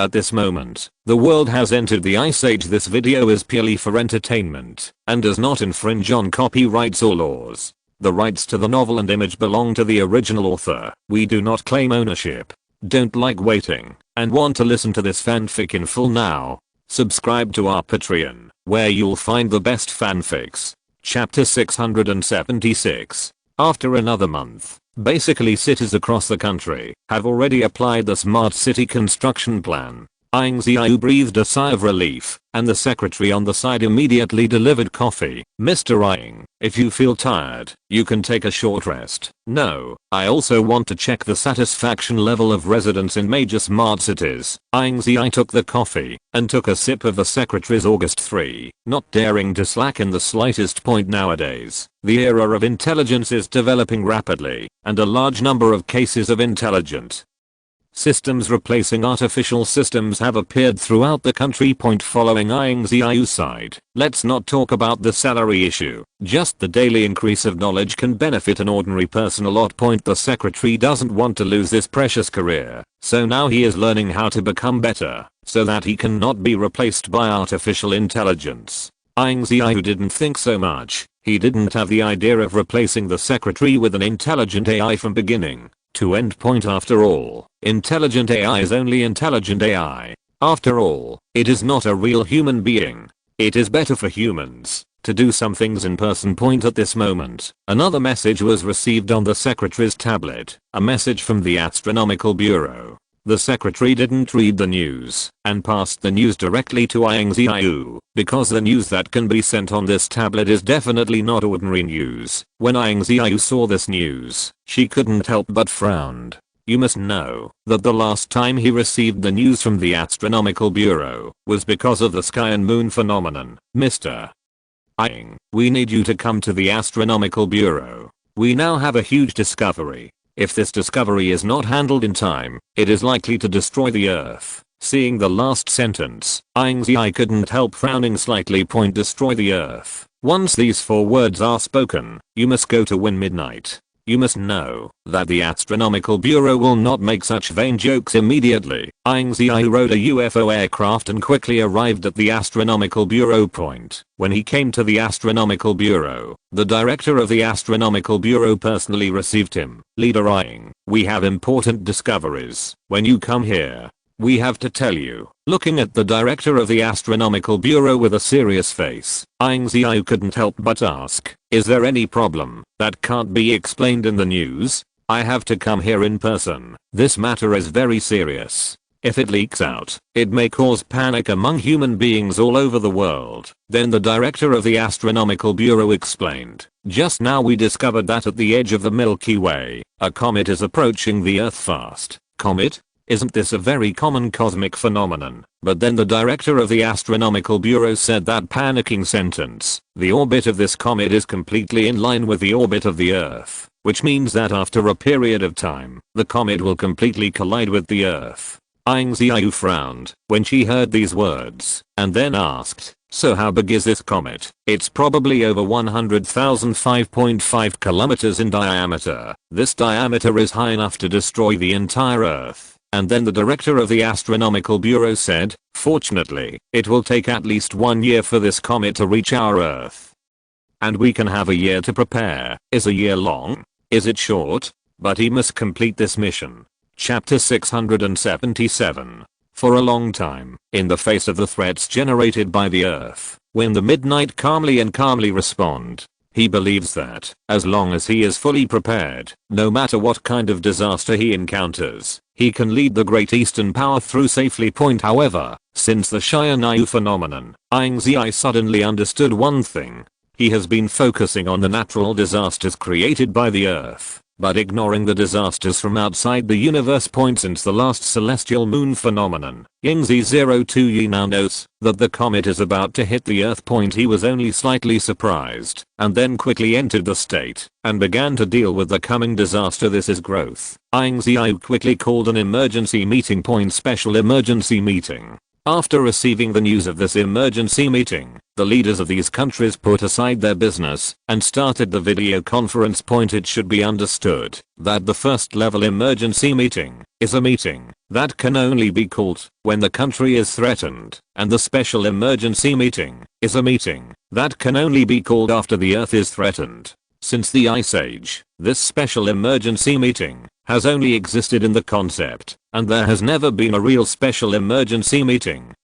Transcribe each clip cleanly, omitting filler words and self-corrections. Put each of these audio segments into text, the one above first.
At this moment, the world has entered the Ice Age. This video is purely for entertainment and does not infringe on copyrights or laws. The rights to the novel and image belong to the original author. We do not claim ownership. Don't like waiting and want to listen to this fanfic in full now? Subscribe to our Patreon, where you'll find the best fanfics. Chapter 676. After another month, basically cities across the country have already applied the smart city construction plan. Ying Ziyue breathed a sigh of relief, and the secretary on the side immediately delivered coffee. Mr. Ying, if you feel tired, you can take a short rest. No, I also want to check the satisfaction level of residents in major smart cities. Ying Ziyue took the coffee and took a sip of the secretary's August 3, not daring to slack in the slightest point nowadays. The era of intelligence is developing rapidly, and a large number of cases of intelligent systems replacing artificial systems have appeared throughout the country. Following Ying Ziyue's side, let's not talk about the salary issue. Just the daily increase of knowledge can benefit an ordinary person a lot. The secretary doesn't want to lose this precious career, so now he is learning how to become better, so that he cannot be replaced by artificial intelligence. Ying Ziyue didn't think so much. He didn't have the idea of replacing the secretary with an intelligent AI from beginning to end. After all, intelligent AI is only intelligent AI. After all, it is not a real human being. It is better for humans to do some things in person. At this moment, another message was received on the secretary's tablet, a message from the Astronomical Bureau. The secretary didn't read the news and passed the news directly to Ying Ziyue, because the news that can be sent on this tablet is definitely not ordinary news. When Ying Ziyue saw this news, she couldn't help but frowned. You must know that the last time he received the news from the Astronomical Bureau was because of the sky and moon phenomenon. Mr. Ying, we need you to come to the Astronomical Bureau. We now have a huge discovery. If this discovery is not handled in time, it is likely to destroy the Earth. Seeing the last sentence, Ying Ziyue couldn't help frowning slightly. Destroy the Earth. Once these 4 words are spoken, you must go to win midnight. You must know that the Astronomical Bureau will not make such vain jokes immediately. Ying Ziyue rode a UFO aircraft and quickly arrived at the Astronomical Bureau. When he came to the Astronomical Bureau, the director of the Astronomical Bureau personally received him. Leader Ying, we have important discoveries. When you come here, we have to tell you. Looking at the director of the Astronomical Bureau with a serious face, Ying Ziyue couldn't help but ask, is there any problem that can't be explained in the news? I have to come here in person. This matter is very serious. If it leaks out, it may cause panic among human beings all over the world. Then the director of the Astronomical Bureau explained, just now we discovered that at the edge of the Milky Way, a comet is approaching the Earth fast. Comet? Isn't this a very common cosmic phenomenon? But then the director of the Astronomical Bureau said that panicking sentence. The orbit of this comet is completely in line with the orbit of the Earth, which means that after a period of time, the comet will completely collide with the Earth. Ying Ziyue frowned when she heard these words, and then asked, so how big is this comet? It's probably over 100,000, 5.5 kilometers in diameter. This diameter is high enough to destroy the entire Earth. And then the director of the Astronomical Bureau said, fortunately, it will take at least 1 year for this comet to reach our Earth. And we can have a year to prepare. Is a year long? Is it short? But he must complete this mission. Chapter 677. For a long time, in the face of the threats generated by the Earth, when the midnight calmly respond, he believes that, as long as he is fully prepared, no matter what kind of disaster he encounters, he can lead the Great Eastern Power through safely. However, since the Xianyu phenomenon, Ying Ziyue suddenly understood one thing. He has been focusing on the natural disasters created by the Earth, but ignoring the disasters from outside the universe. Since the last celestial moon phenomenon, Ying Ziyue now knows that the comet is about to hit the Earth. He was only slightly surprised, and then quickly entered the state, and began to deal with the coming disaster. This is growth. Ying Ziyue quickly called an emergency meeting. Special emergency meeting. After receiving the news of this emergency meeting, the leaders of these countries put aside their business and started the video conference. It should be understood that the first level emergency meeting is a meeting that can only be called when the country is threatened, and the special emergency meeting is a meeting that can only be called after the Earth is threatened. Since the Ice Age, this special emergency meeting has only existed in the concept, and there has never been a real special emergency meeting.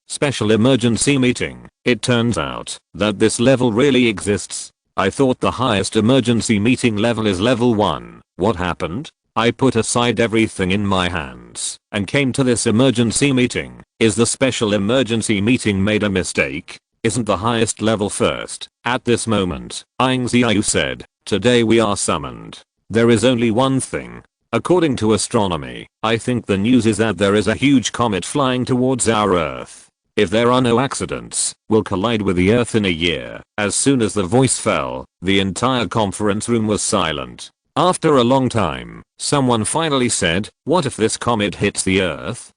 It turns out that this level really exists. I thought the highest emergency meeting level is level 1. What happened? I put aside everything in my hands and came to this emergency meeting. Is the special emergency meeting made a mistake? Isn't the highest level first? At this moment, Ying Ziyue said, "Today we are summoned. There is only one thing. According to astronomy, I think the news is that there is a huge comet flying towards our Earth. If there are no accidents, we'll collide with the Earth in a year." As soon as the voice fell, the entire conference room was silent. After a long time, someone finally said, "What if this comet hits the Earth?"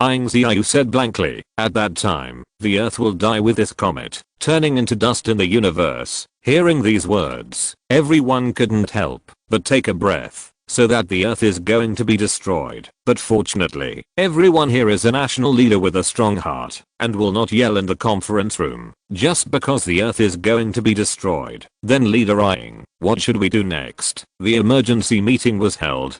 Ying Ziyue said blankly, "At that time, the Earth will die with this comet, turning into dust in the universe." Hearing these words, everyone couldn't help but take a breath, so that the Earth is going to be destroyed. But fortunately, everyone here is a national leader with a strong heart, and will not yell in the conference room, just because the Earth is going to be destroyed. Then Leader Ying, what should we do next? The emergency meeting was held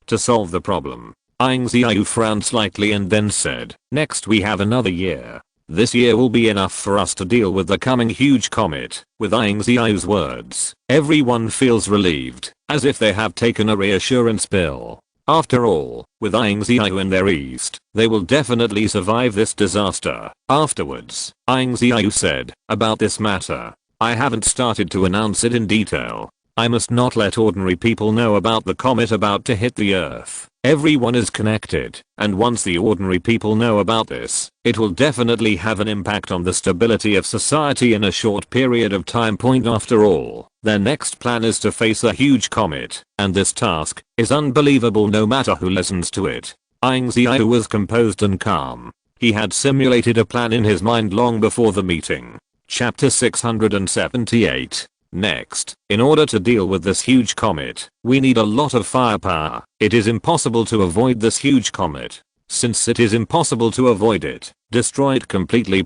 to solve the problem. Ying Ziyue frowned slightly and then said, "Next we have another year. This year will be enough for us to deal with the coming huge comet." With Ying Ziyue's words, everyone feels relieved, as if they have taken a reassurance pill. After all, with Ying Ziyue in their east, they will definitely survive this disaster. Afterwards, Ying Ziyue said, "About this matter, I haven't started to announce it in detail. I must not let ordinary people know about the comet about to hit the Earth. Everyone is connected, and once the ordinary people know about this, it will definitely have an impact on the stability of society in a short period of time." After all, their next plan is to face a huge comet, and this task is unbelievable no matter who listens to it. Ying Ziyue was composed and calm. He had simulated a plan in his mind long before the meeting. Chapter 678. Next, in order to deal with this huge comet, we need a lot of firepower. It is impossible to avoid this huge comet. Since it is impossible to avoid it, destroy it completely.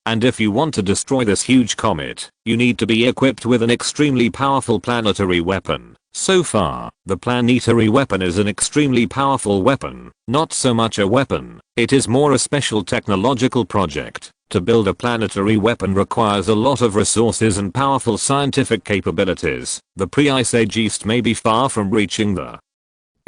And if you want to destroy this huge comet, you need to be equipped with an extremely powerful planetary weapon. So far, the planetary weapon is an extremely powerful weapon, not so much a weapon, it is more a special technological project. To build a planetary weapon requires a lot of resources and powerful scientific capabilities. The pre-Ice Age East may be far from reaching the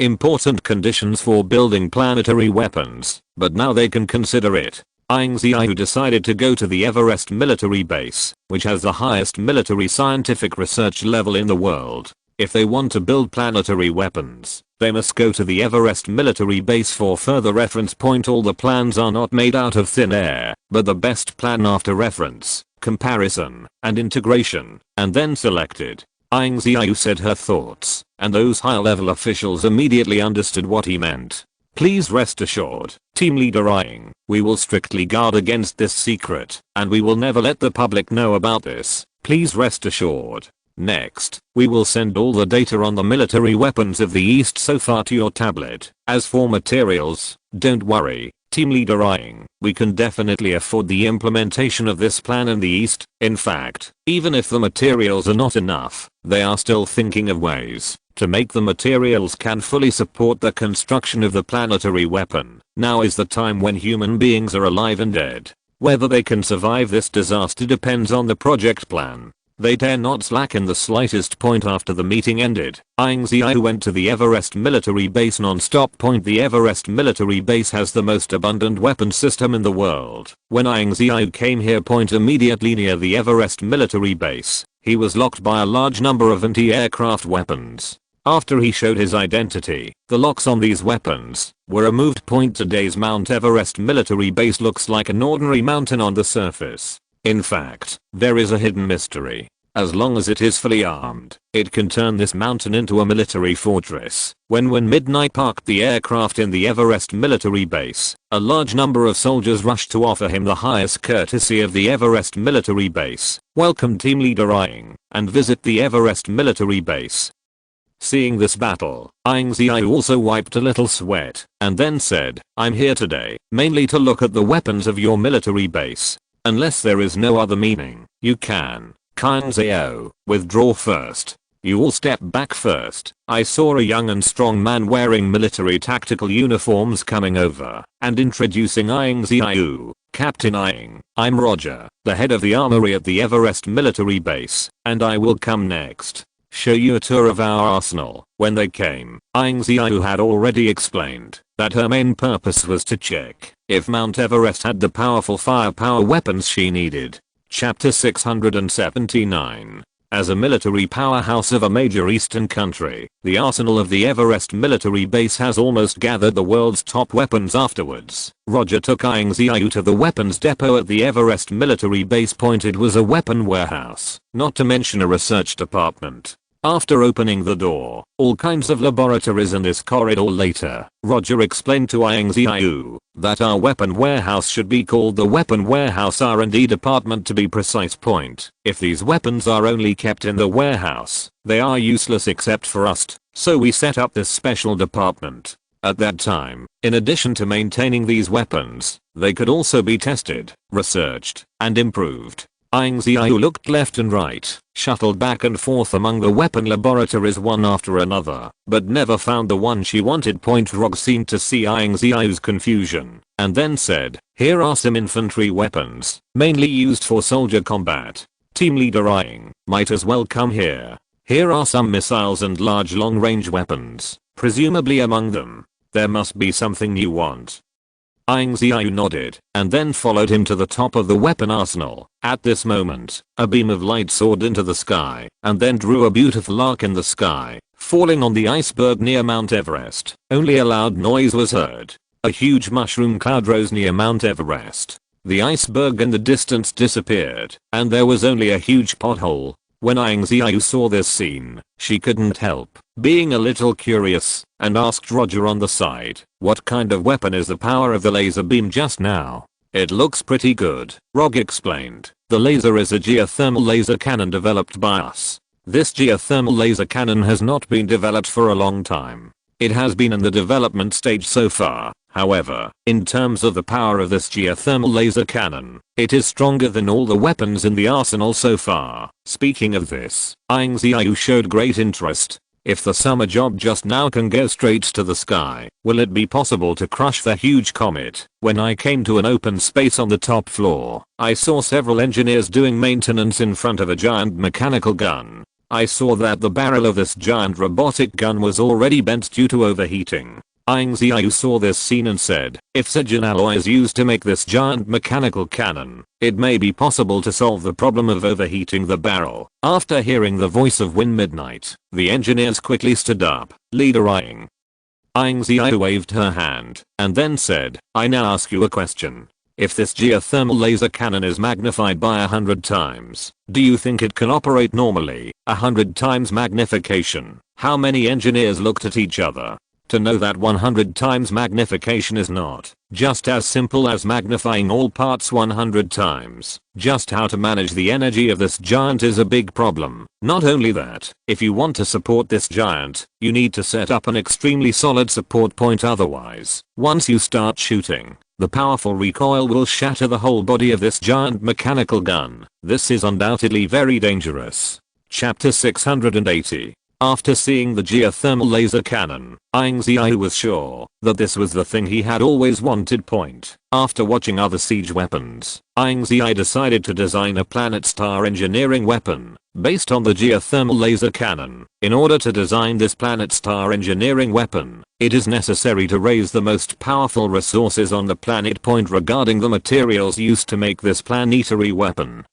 important conditions for building planetary weapons, but now they can consider it. Ying Ziyue decided to go to the Everest military base, which has the highest military scientific research level in the world. If they want to build planetary weapons, they must go to the Everest military base for further reference. All the plans are not made out of thin air, but the best plan after reference, comparison, and integration, and then selected. Ying Ziyue said her thoughts, and those high-level officials immediately understood what he meant. "Please rest assured, Team Leader Ying, we will strictly guard against this secret, and we will never let the public know about this. Please rest assured. Next, we will send all the data on the military weapons of the East so far to your tablet. As for materials, don't worry, Team Leader Ying, we can definitely afford the implementation of this plan in the East. In fact, even if the materials are not enough, they are still thinking of ways to make the materials can fully support the construction of the planetary weapon. Now is the time when human beings are alive and dead. Whether they can survive this disaster depends on the project plan. They dare not slack in the slightest. After the meeting ended, Ying Ziyue went to the Everest military base non-stop. The Everest military base has the most abundant weapon system in the world. When Ying Ziyue came here, immediately near the Everest military base, he was locked by a large number of anti-aircraft weapons. After he showed his identity, the locks on these weapons were removed. Today's Mount Everest military base looks like an ordinary mountain on the surface. In fact, there is a hidden mystery. As long as it is fully armed, it can turn this mountain into a military fortress. When Midnight parked the aircraft in the Everest military base, a large number of soldiers rushed to offer him the highest courtesy of the Everest military base. Welcome Team Leader Ying, and visit the Everest military base. Seeing this battle, Ying Ziyue also wiped a little sweat, and then said, I'm here today, mainly to look at the weapons of your military base. Unless there is no other meaning, you can. Ying Ziyue, withdraw first. You all step back first. I saw a young and strong man wearing military tactical uniforms coming over and introducing Ying Ziyue. Captain Ying, I'm Roger, the head of the armory at the Everest military base, and I will come next. Show you a tour of our arsenal. When they came, Ying Ziyue had already explained that her main purpose was to check if Mount Everest had the powerful firepower weapons she needed. Chapter 679. As a military powerhouse of a major eastern country, the arsenal of the Everest military base has almost gathered the world's top weapons afterwards. Roger took Ying Ziyue to the weapons depot at the Everest military base. Pointed was a weapon warehouse, not to mention a research department. After opening the door, all kinds of laboratories in this corridor later, Roger explained to Ying Ziyue that our weapon warehouse should be called the Weapon Warehouse R&D Department to be precise. Point. If these weapons are only kept in the warehouse, they are useless except for us, so we set up this special department. At that time, in addition to maintaining these weapons, they could also be tested, researched, and improved. Ying Ziyue looked left and right, shuttled back and forth among the weapon laboratories one after another, but never found the one she wanted. Rog seemed to see Ying Ziyue's confusion, and then said, here are some infantry weapons, mainly used for soldier combat. Team Leader Ying, might as well come here. Here are some missiles and large long-range weapons, presumably among them. There must be something you want. Ying Ziyue nodded, and then followed him to the top of the weapon arsenal. At this moment, a beam of light soared into the sky, and then drew a beautiful arc in the sky, falling on the iceberg near Mount Everest. Only a loud noise was heard. A huge mushroom cloud rose near Mount Everest. The iceberg in the distance disappeared, and there was only a huge pothole. When Ying Ziyue saw this scene, she couldn't help being a little curious, and asked Roger on the side, what kind of weapon is the power of the laser beam just now? It looks pretty good, Rog explained. The laser is a geothermal laser cannon developed by us. This geothermal laser cannon has not been developed for a long time. It has been in the development stage so far. However, in terms of the power of this geothermal laser cannon, it is stronger than all the weapons in the arsenal so far. Speaking of this, Ying Ziyue showed great interest. If the summer job just now can go straight to the sky, will it be possible to crush the huge comet? When I came to an open space on the top floor, I saw several engineers doing maintenance in front of a giant mechanical gun. I saw that the barrel of this giant robotic gun was already bent due to overheating. Ying Ziyue saw this scene and said, if oxygen alloy is used to make this giant mechanical cannon, it may be possible to solve the problem of overheating the barrel. After hearing the voice of Midnight, the engineers quickly stood up. Leader Ying. Ying Ziyue waved her hand, and then said, I now ask you a question. If this geothermal laser cannon is magnified by 100 times, do you think it can operate normally? 100 times magnification. How many engineers looked at each other? To know that 100 times magnification is not just as simple as magnifying all parts 100 times. Just how to manage the energy of this giant is a big problem. Not only that, if you want to support this giant, you need to set up an extremely solid support point, otherwise, once you start shooting, the powerful recoil will shatter the whole body of this giant mechanical gun. This is undoubtedly very dangerous. Chapter 680. After seeing the geothermal laser cannon, Ying Ziyue was sure that this was the thing he had always wanted. After watching other siege weapons, Ying Ziyue decided to design a planet star engineering weapon based on the geothermal laser cannon. In order to design this planet star engineering weapon, it is necessary to raise the most powerful resources on the planet. Regarding the materials used to make this planetary weapon,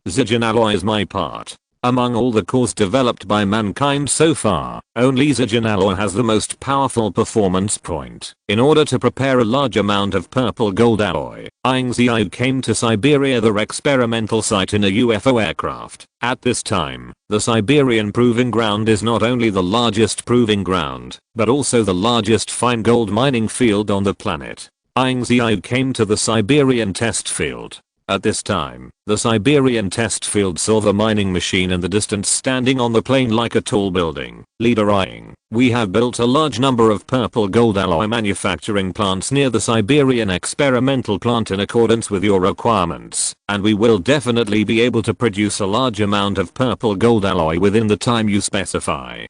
oxygen alloy is my part. Among all the cores developed by mankind so far, only Xihai alloy has the most powerful performance point. In order to prepare a large amount of purple gold alloy, Ying Ziyue came to Siberia, their experimental site, in a UFO aircraft. At this time, the Siberian Proving Ground is not only the largest proving ground, but also the largest fine gold mining field on the planet. Ying Ziyue came to the Siberian test field. At this time, the Siberian test field saw the mining machine in the distance standing on the plain like a tall building. Leader Ying, we have built a large number of purple gold alloy manufacturing plants near the Siberian experimental plant in accordance with your requirements, and we will definitely be able to produce a large amount of purple gold alloy within the time you specify.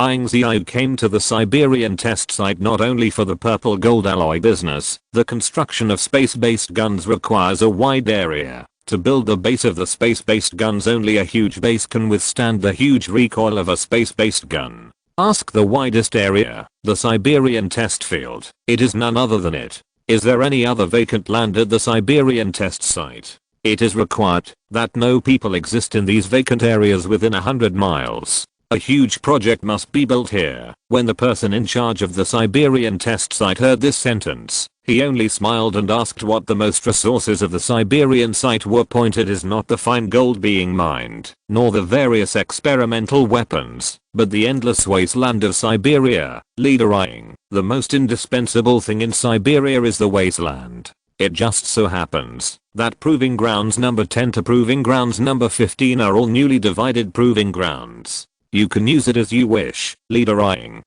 Ying Ziyue came to the Siberian test site not only for the purple gold alloy business. The construction of space-based guns requires a wide area. To build the base of the space-based guns, only a huge base can withstand the huge recoil of a space-based gun. Ask the widest area, the Siberian test field. It is none other than it. Is there any other vacant land at the Siberian test site? It is required that no people exist in these vacant areas within 100 miles. A huge project must be built here. When the person in charge of the Siberian test site heard this sentence, he only smiled and asked what the most resources of the Siberian site were. It is not the fine gold being mined, nor the various experimental weapons, but the endless wasteland of Siberia. Leader Ying, the most indispensable thing in Siberia is the wasteland. It just so happens that proving grounds number 10 to proving grounds number 15 are all newly divided proving grounds. You can use it as you wish, Leader Ying.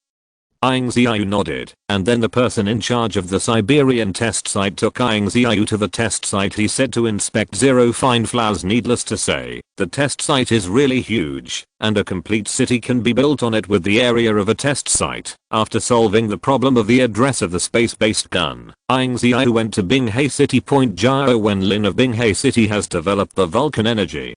Ying Ziyue nodded, and then the person in charge of the Siberian test site took Ying Ziyue to the test site. He said to inspect 0 fine flowers. Needless to say, the test site is really huge, and a complete city can be built on it with the area of a test site. After solving the problem of the address of the space-based gun, Ying Ziyue went to Xihai City. Zhao Wenlin of Xihai City has developed the Vulcan energy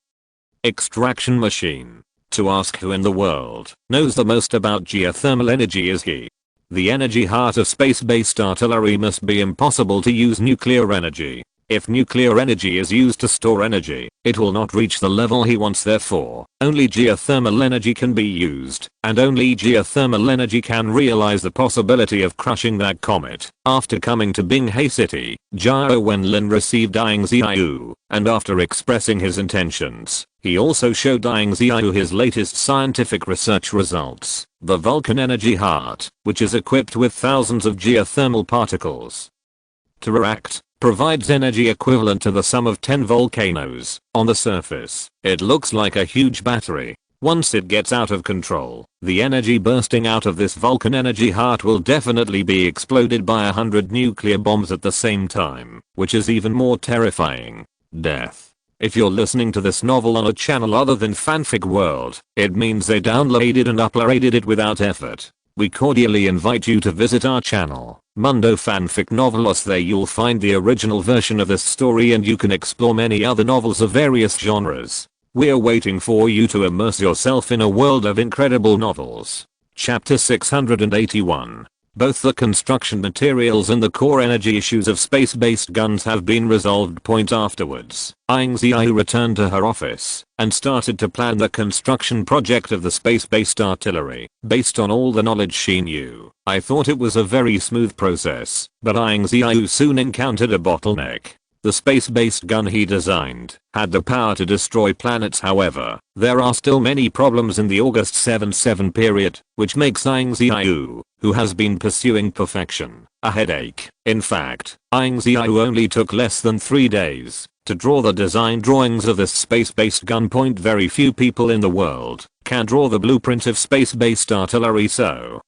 extraction machine. To ask who in the world knows the most about geothermal energy is he. The energy heart of space-based artillery must be impossible to use nuclear energy. If nuclear energy is used to store energy, it will not reach the level he wants. Therefore, only geothermal energy can be used, and only geothermal energy can realize the possibility of crushing that comet. After coming to Xihai City, Zhao Wenlin received Ying Ziyue, and after expressing his intentions, he also showed Ying Ziyue his latest scientific research results, the Vulcan energy heart, which is equipped with thousands of geothermal particles. To react, provides energy equivalent to the sum of 10 volcanoes. On the surface, it looks like a huge battery. Once it gets out of control, the energy bursting out of this Vulcan energy heart will definitely be exploded by 100 nuclear bombs at the same time, which is even more terrifying. Death. If you're listening to this novel on a channel other than Fanfic World, it means they downloaded and uploaded it without effort. We cordially invite you to visit our channel, Mundo Fanfic Novelos. There you'll find the original version of this story, and you can explore many other novels of various genres. We're waiting for you to immerse yourself in a world of incredible novels. Chapter 681. Both the construction materials and the core energy issues of space-based guns have been resolved. Afterwards, Ying Ziyue returned to her office and started to plan the construction project of the space-based artillery. Based on all the knowledge she knew, I thought it was a very smooth process, but Ying Ziyue soon encountered a bottleneck. The space-based gun he designed had the power to destroy planets. However, there are still many problems in the August 77 period, which makes Ying Ziyue, who has been pursuing perfection, a headache. In fact, Ying Ziyue only took less than 3 days to draw the design drawings of this space-based gun. Very few people in the world can draw the blueprint of space-based artillery so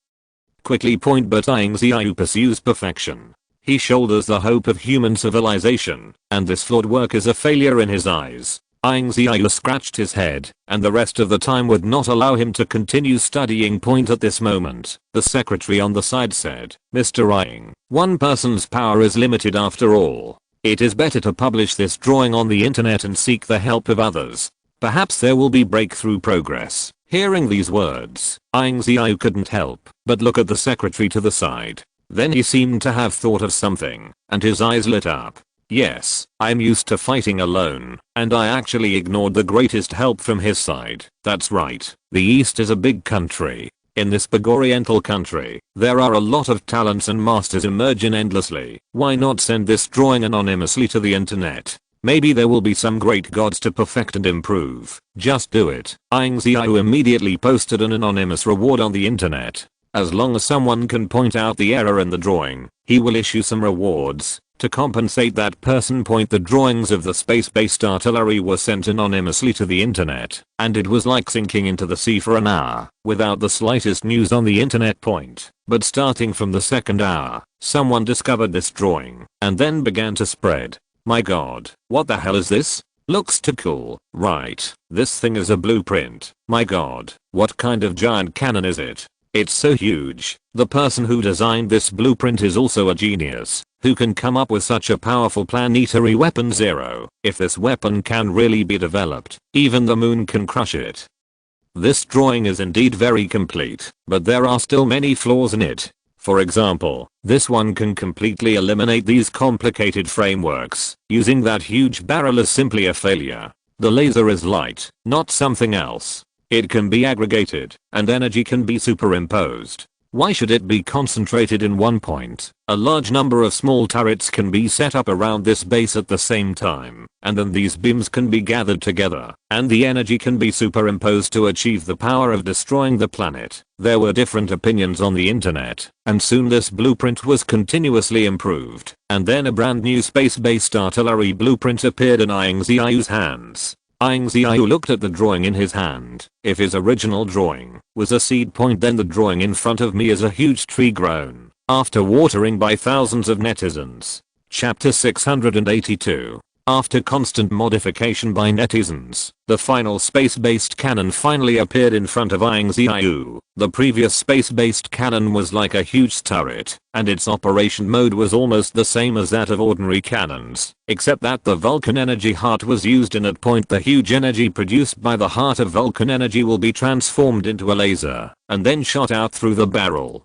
quickly. But Ying Ziyue pursues perfection. He shoulders the hope of human civilization, and this flawed work is a failure in his eyes. Ying Ziyue scratched his head, and the rest of the time would not allow him to continue studying. At this moment, the secretary on the side said, "Mr. Ying, one person's power is limited after all. It is better to publish this drawing on the internet and seek the help of others. Perhaps there will be breakthrough progress." Hearing these words, Ying Ziyue couldn't help but look at the secretary to the side. Then he seemed to have thought of something, and his eyes lit up. Yes, I'm used to fighting alone, and I actually ignored the greatest help from his side. That's right, the East is a big country. In this big oriental country, there are a lot of talents and masters emerging endlessly. Why not send this drawing anonymously to the internet? Maybe there will be some great gods to perfect and improve. Just do it. Ying Ziyue immediately posted an anonymous reward on the internet. As long as someone can point out the error in the drawing, he will issue some rewards. To compensate that person, the drawings of the space-based artillery were sent anonymously to the internet, and it was like sinking into the sea for an hour, without the slightest news on the internet . But starting from the second hour, someone discovered this drawing, and then began to spread. My god, what the hell is this? Looks too cool, right? This thing is a blueprint. My god, what kind of giant cannon is it? It's so huge. The person who designed this blueprint is also a genius, who can come up with such a powerful planetary weapon. Zero. If this weapon can really be developed, even the moon can crush it. This drawing is indeed very complete, but there are still many flaws in it. For example, this one can completely eliminate these complicated frameworks. Using that huge barrel is simply a failure. The laser is light, not something else. It can be aggregated, and energy can be superimposed. Why should it be concentrated in one point? A large number of small turrets can be set up around this base at the same time, and then these beams can be gathered together, and the energy can be superimposed to achieve the power of destroying the planet. There were different opinions on the internet, and soon this blueprint was continuously improved, and then a brand new space-based artillery blueprint appeared in Ying Ziyue's hands. Ying Ziyue looked at the drawing in his hand. If his original drawing was a seed, then the drawing in front of me is a huge tree grown after watering by thousands of netizens. Chapter 682. After constant modification by netizens, the final space-based cannon finally appeared in front of Ying Ziyue. The previous space-based cannon was like a huge turret, and its operation mode was almost the same as that of ordinary cannons, except that the Vulcan energy heart was used in it. The huge energy produced by the heart of Vulcan energy will be transformed into a laser, and then shot out through the barrel,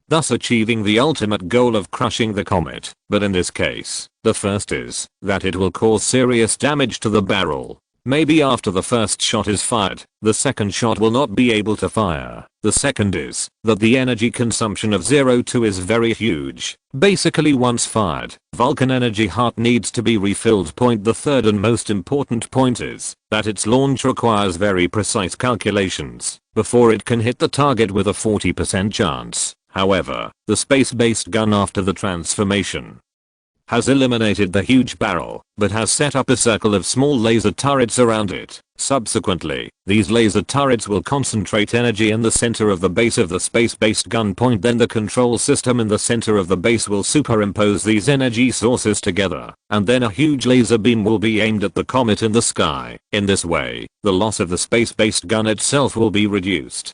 thus achieving the ultimate goal of crushing the comet. But in this case, the first is that it will cause serious damage to the barrel. Maybe after the first shot is fired, the second shot will not be able to fire. The second is that the energy consumption of 02 is very huge. Basically, once fired, Vulcan energy heart needs to be refilled. The third and most important point is that its launch requires very precise calculations before it can hit the target with a 40% chance. However, the space-based gun after the transformation has eliminated the huge barrel, but has set up a circle of small laser turrets around it. Subsequently, these laser turrets will concentrate energy in the center of the base of the space-based gun. Then the control system in the center of the base will superimpose these energy sources together, and then a huge laser beam will be aimed at the comet in the sky. In this way, the loss of the space-based gun itself will be reduced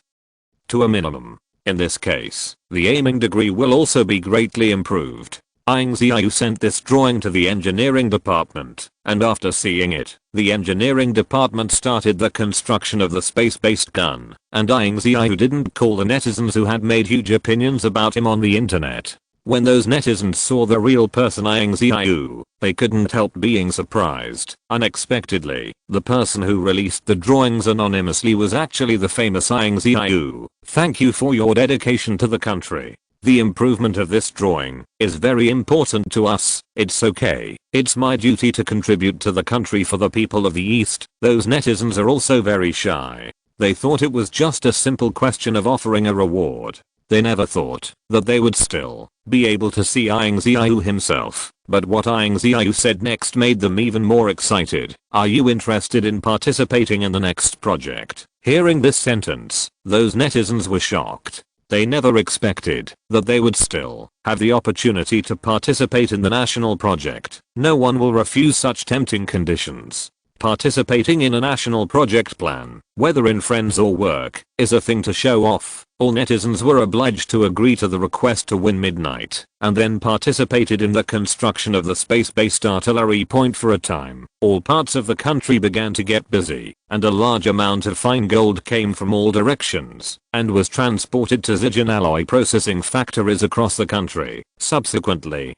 to a minimum. In this case, the aiming degree will also be greatly improved. Ying Ziyue sent this drawing to the engineering department, and after seeing it, the engineering department started the construction of the space-based gun, and Ying Ziyue didn't call the netizens who had made huge opinions about him on the internet. When those netizens saw the real person Ying Ziyue, they couldn't help being surprised. Unexpectedly, the person who released the drawings anonymously was actually the famous Ying Ziyue. Thank you for your dedication to the country. The improvement of this drawing is very important to us. It's okay. It's my duty to contribute to the country for the people of the East. Those netizens are also very shy. They thought it was just a simple question of offering a reward. They never thought that they would still be able to see Ying Ziyue himself. But what Ying Ziyue said next made them even more excited. Are you interested in participating in the next project? Hearing this sentence, those netizens were shocked. They never expected that they would still have the opportunity to participate in the national project. No one will refuse such tempting conditions. Participating in a national project plan, whether in friends or work, is a thing to show off. All netizens were obliged to agree to the request to win midnight, and then participated in the construction of the space-based artillery point for a time. All parts of the country began to get busy, and a large amount of fine gold came from all directions, and was transported to Zhejiang alloy processing factories across the country. Subsequently,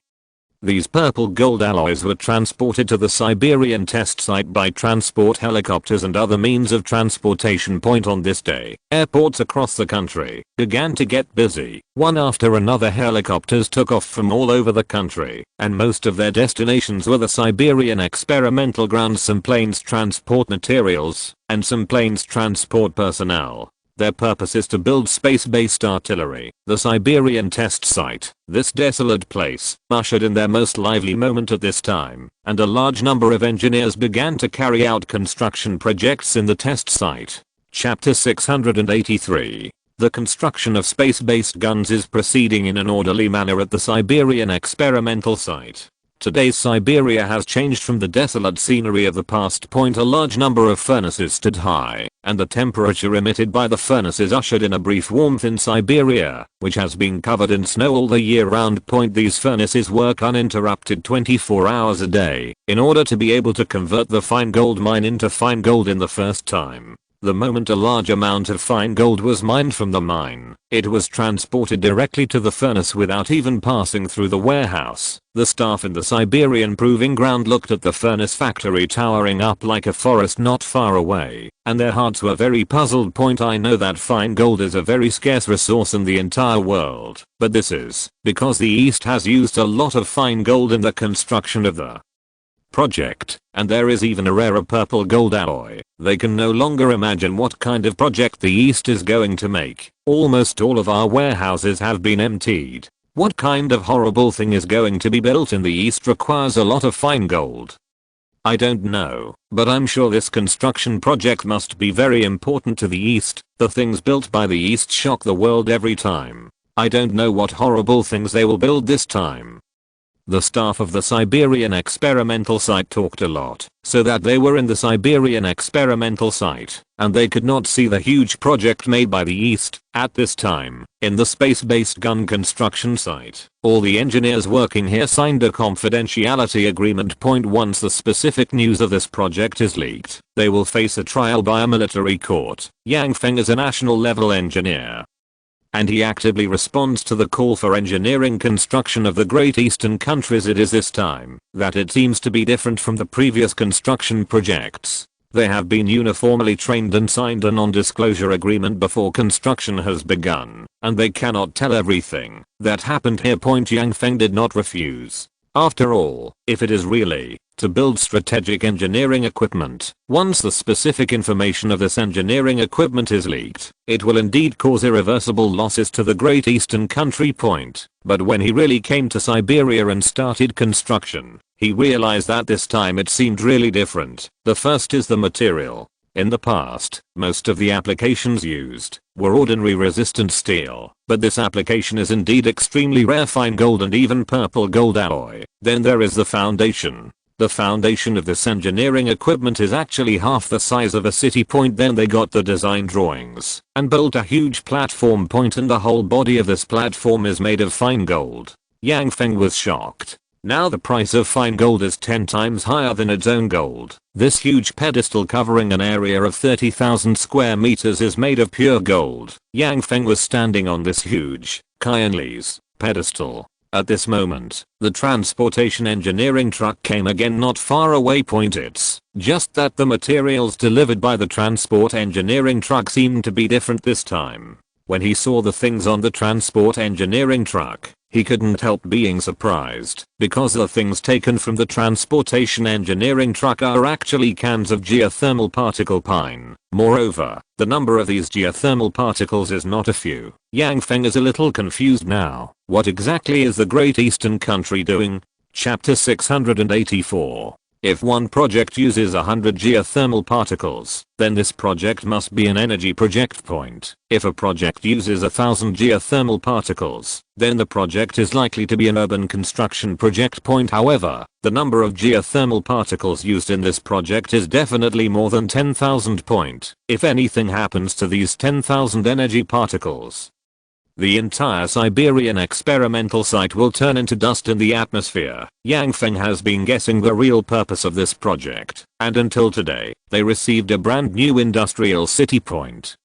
These purple gold alloys were transported to the Siberian test site by transport helicopters and other means of transportation. On this day, airports across the country began to get busy. One after another helicopters took off from all over the country, and most of their destinations were the Siberian experimental grounds. Some planes transport materials, and some planes transport personnel. Their purpose is to build space-based artillery. The Siberian test site, this desolate place, ushered in their most lively moment at this time, and a large number of engineers began to carry out construction projects in the test site. Chapter 683. The construction of space-based guns is proceeding in an orderly manner at the Siberian experimental site. Today's Siberia has changed from the desolate scenery of the past. A large number of furnaces stood high, and the temperature emitted by the furnaces ushered in a brief warmth in Siberia, which has been covered in snow all the year round. These furnaces work uninterrupted 24 hours a day, in order to be able to convert the fine gold mine into fine gold in the first time. The moment a large amount of fine gold was mined from the mine, it was transported directly to the furnace without even passing through the warehouse. The staff in the Siberian proving ground looked at the furnace factory towering up like a forest not far away, and their hearts were very puzzled. I know that fine gold is a very scarce resource in the entire world, but this is because the East has used a lot of fine gold in the construction of the project, and there is even a rarer purple gold alloy. They can no longer imagine what kind of project the East is going to make. Almost all of our warehouses have been emptied. What kind of horrible thing is going to be built in the East requires a lot of fine gold? I don't know, but I'm sure this construction project must be very important to the East. The things built by the East shock the world every time. I don't know what horrible things they will build this time. The staff of the Siberian experimental site talked a lot, so that they were in the Siberian experimental site, and they could not see the huge project made by the East. At this time, in the space-based gun construction site, all the engineers working here signed a confidentiality agreement. Once the specific news of this project is leaked, they will face a trial by a military court. Yang Feng is a national-level engineer, and he actively responds to the call for engineering construction of the Great Eastern countries. It is this time that it seems to be different from the previous construction projects. They have been uniformly trained and signed a non-disclosure agreement before construction has begun, and they cannot tell everything that happened here. Yang Feng did not refuse. After all, if it is really to build strategic engineering equipment, once the specific information of this engineering equipment is leaked, it will indeed cause irreversible losses to the Great Eastern country. But when he really came to Siberia and started construction, he realized that this time it seemed really different. The first is the material. In the past, most of the applications used were ordinary resistant steel, but this application is indeed extremely rare fine gold and even purple gold alloy. Then there is the foundation. The foundation of this engineering equipment is actually half the size of a city. Then they got the design drawings and built a huge platform. And the whole body of this platform is made of fine gold. Yang Feng was shocked. Now the price of fine gold is 10 times higher than its own gold. This huge pedestal covering an area of 30,000 square meters is made of pure gold. Yang Feng was standing on this huge, Qianli's pedestal. At this moment, the transportation engineering truck came again not far away. It's just that the materials delivered by the transport engineering truck seemed to be different this time. When he saw the things on the transport engineering truck, he couldn't help being surprised, because the things taken from the transportation engineering truck are actually cans of geothermal particle pine. Moreover, the number of these geothermal particles is not a few. Yang Feng is a little confused now. What exactly is the Great Eastern country doing? Chapter 684. If one project uses 100 geothermal particles, then this project must be an energy project. If a project uses 1000 geothermal particles, then the project is likely to be an urban construction project. However, the number of geothermal particles used in this project is definitely more than 10,000. If anything happens to these 10,000 energy particles, the entire Siberian experimental site will turn into dust in the atmosphere. Yang Feng has been guessing the real purpose of this project, and until today, they received a brand new industrial city.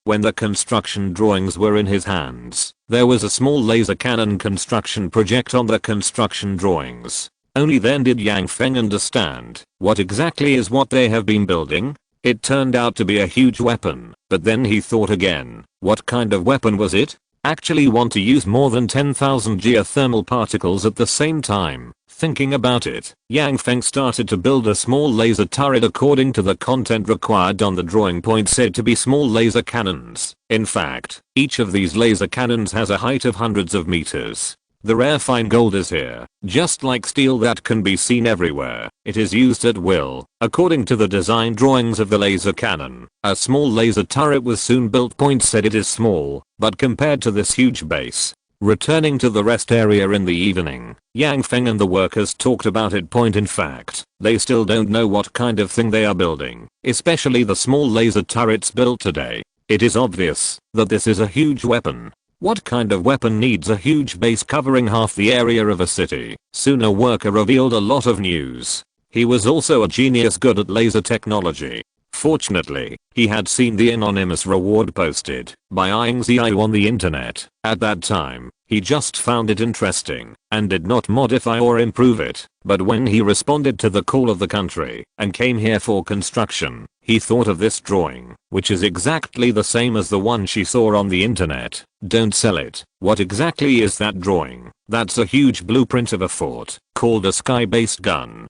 When the construction drawings were in his hands, there was a small laser cannon construction project on the construction drawings. Only then did Yang Feng understand what exactly is what they have been building. It turned out to be a huge weapon, but then he thought again, what kind of weapon was it? Actually want to use more than 10,000 geothermal particles at the same time. Thinking about it, Yang Feng started to build a small laser turret according to the content required on the drawing point said to be small laser cannons. In fact, each of these laser cannons has a height of hundreds of meters. The rare fine gold is here, just like steel that can be seen everywhere. It is used at will. According to the design drawings of the laser cannon, a small laser turret was soon built. Point said it is small, but compared to this huge base. Returning to the rest area in the evening, Yang Feng and the workers talked about it. In fact, they still don't know what kind of thing they are building, especially the small laser turrets built today. It is obvious that this is a huge weapon. What kind of weapon needs a huge base covering half the area of a city? Soon a worker revealed a lot of news. He was also a genius good at laser technology. Fortunately, he had seen the anonymous reward posted by Ying Ziyue on the internet. At that time, he just found it interesting and did not modify or improve it. But when he responded to the call of the country and came here for construction, he thought of this drawing, which is exactly the same as the one she saw on the internet. Don't sell it. What exactly is that drawing? That's a huge blueprint of a fort called a sky-based gun.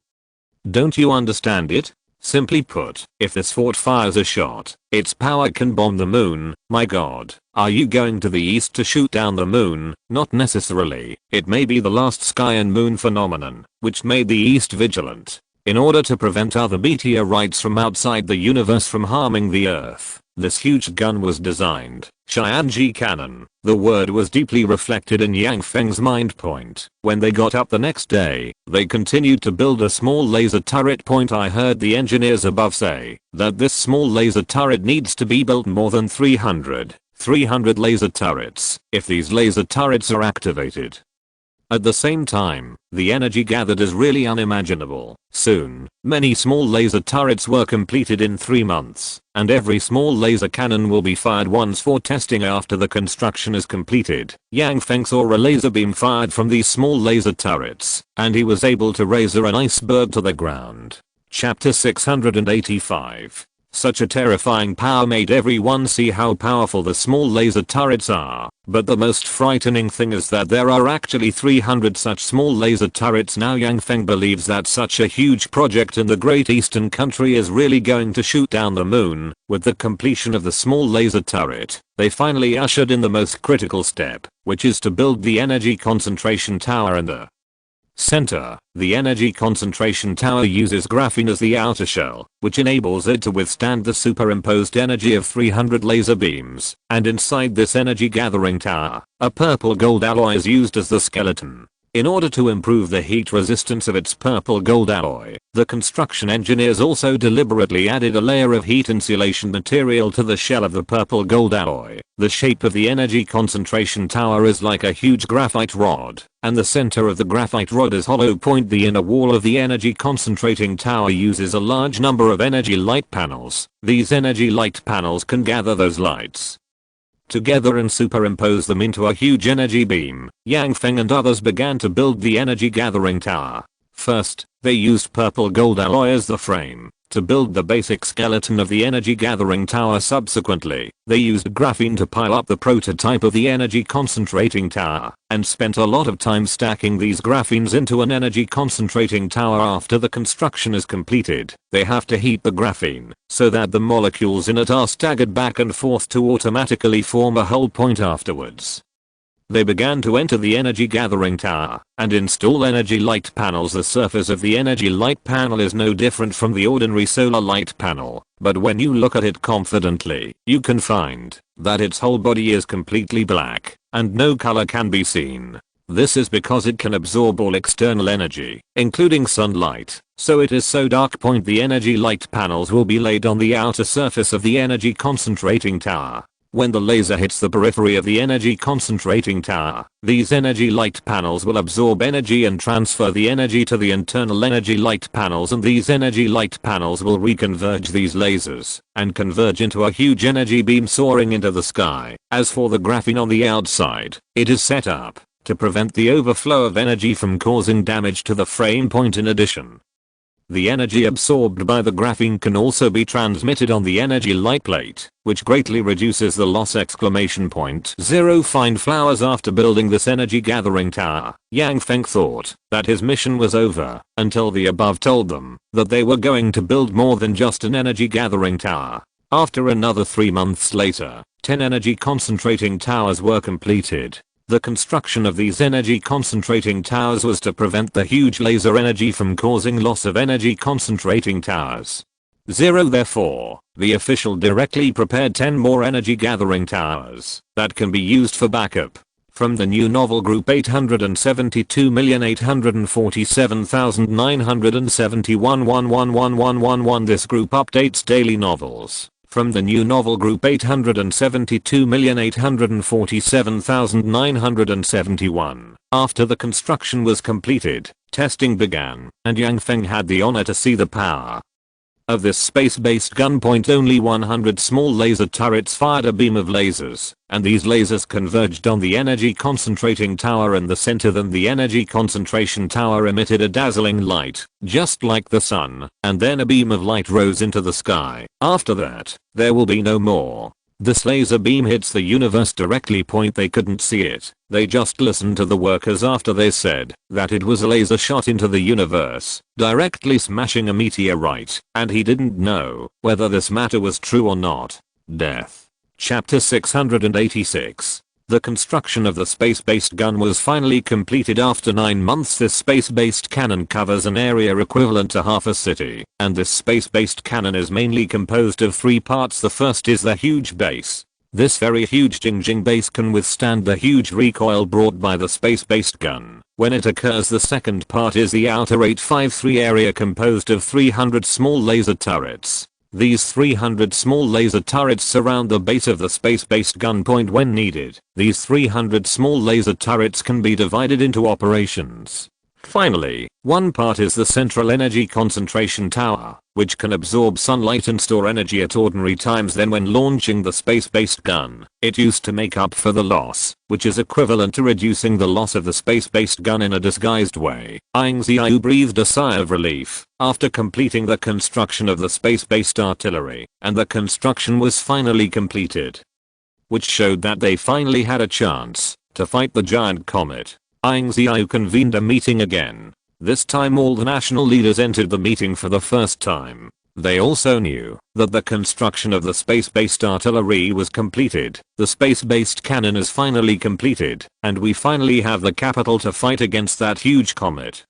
Don't you understand it? Simply put, if this fort fires a shot, its power can bomb the moon. My god, are you going to the east to shoot down the moon? Not necessarily. It may be the last sky and moon phenomenon, which made the east vigilant. In order to prevent other meteorites from outside the universe from harming the earth, this huge gun was designed. Xianji cannon. The word was deeply reflected in Yang Feng's mind. When they got up the next day, they continued to build a small laser turret. I heard the engineers above say that this small laser turret needs to be built more than 300 laser turrets if these laser turrets are activated. At the same time, the energy gathered is really unimaginable. Soon, many small laser turrets were completed in 3 months, and every small laser cannon will be fired once for testing after the construction is completed. Yang Feng saw a laser beam fired from these small laser turrets, and he was able to razor an iceberg to the ground. Chapter 685. Such a terrifying power made everyone see how powerful the small laser turrets are. But the most frightening thing is that there are actually 300 such small laser turrets now. Yang Feng believes that such a huge project in the Great Eastern Country is really going to shoot down the moon. With the completion of the small laser turret, they finally ushered in the most critical step, which is to build the energy concentration tower in the center. The energy concentration tower uses graphene as the outer shell, which enables it to withstand the superimposed energy of 300 laser beams. And inside this energy gathering tower, a purple gold alloy is used as the skeleton. In order to improve the heat resistance of its purple gold alloy, the construction engineers also deliberately added a layer of heat insulation material to the shell of the purple gold alloy. The shape of the energy concentration tower is like a huge graphite rod, and the center of the graphite rod is hollow. The inner wall of the energy concentrating tower uses a large number of energy light panels. These energy light panels can gather those lights together and superimpose them into a huge energy beam. Yang Feng and others began to build the energy gathering tower. First, they used purple gold alloy as the frame to build the basic skeleton of the energy gathering tower. Subsequently, they used graphene to pile up the prototype of the energy concentrating tower, and spent a lot of time stacking these graphenes into an energy concentrating tower. After the construction is completed, they have to heat the graphene so that the molecules in it are staggered back and forth to automatically form a whole. Afterwards, they began to enter the energy gathering tower and install energy light panels. The surface of the energy light panel is no different from the ordinary solar light panel, but when you look at it confidently, you can find that its whole body is completely black and no color can be seen. This is because it can absorb all external energy, including sunlight, so it is so dark. The energy light panels will be laid on the outer surface of the energy concentrating tower. When the laser hits the periphery of the energy concentrating tower, these energy light panels will absorb energy and transfer the energy to the internal energy light panels, and these energy light panels will reconverge these lasers and converge into a huge energy beam soaring into the sky. As for the graphene on the outside, it is set up to prevent the overflow of energy from causing damage to the frame point. In addition, the energy absorbed by the graphene can also be transmitted on the energy light plate, which greatly reduces the loss. 0 Find flowers. After building this energy gathering tower, Yang Feng thought that his mission was over until the above told them that they were going to build more than just an energy gathering tower. After another 3 months later, 10 energy concentrating towers were completed. The construction of these energy concentrating towers was to prevent the huge laser energy from causing loss of energy concentrating towers. 0 Therefore, the official directly prepared 10 more energy gathering towers that can be used for backup. From the new novel group 872,847,971 This group updates daily novels. From the new novel group 872,847,971. After the construction was completed, testing began, and Yang Feng had the honor to see the power of this space-based gun. Only 100 small laser turrets fired a beam of lasers, and these lasers converged on the energy concentrating tower in the center. Then the energy concentration tower emitted a dazzling light, just like the sun, and then a beam of light rose into the sky. After that, there will be no more. This laser beam hits the universe directly. They couldn't see it. They just listened to the workers after they said that it was a laser shot into the universe, directly smashing a meteorite, and he didn't know whether this matter was true or not. Death. Chapter 686. The construction of the space-based gun was finally completed after 9 months. This space-based cannon covers an area equivalent to half a city, and this space-based cannon is mainly composed of 3 parts. The first is the huge base. This very huge Jing base can withstand the huge recoil brought by the space-based gun. When it occurs, the second part is the outer 853 area composed of 300 small laser turrets. These 300 small laser turrets surround the base of the space-based gun. When needed, these 300 small laser turrets can be divided into operations. Finally, one part is the central energy concentration tower, which can absorb sunlight and store energy at ordinary times. Then when launching the space-based gun, it used to make up for the loss, which is equivalent to reducing the loss of the space-based gun in a disguised way. Ying Ziyue breathed a sigh of relief after completing the construction of the space-based artillery, and the construction was finally completed, which showed that they finally had a chance to fight the giant comet. Ying Ziyue convened a meeting again. This time all the national leaders entered the meeting for the first time. They also knew that the construction of the space-based artillery was completed, the space-based cannon is finally completed, and we finally have the capital to fight against that huge comet.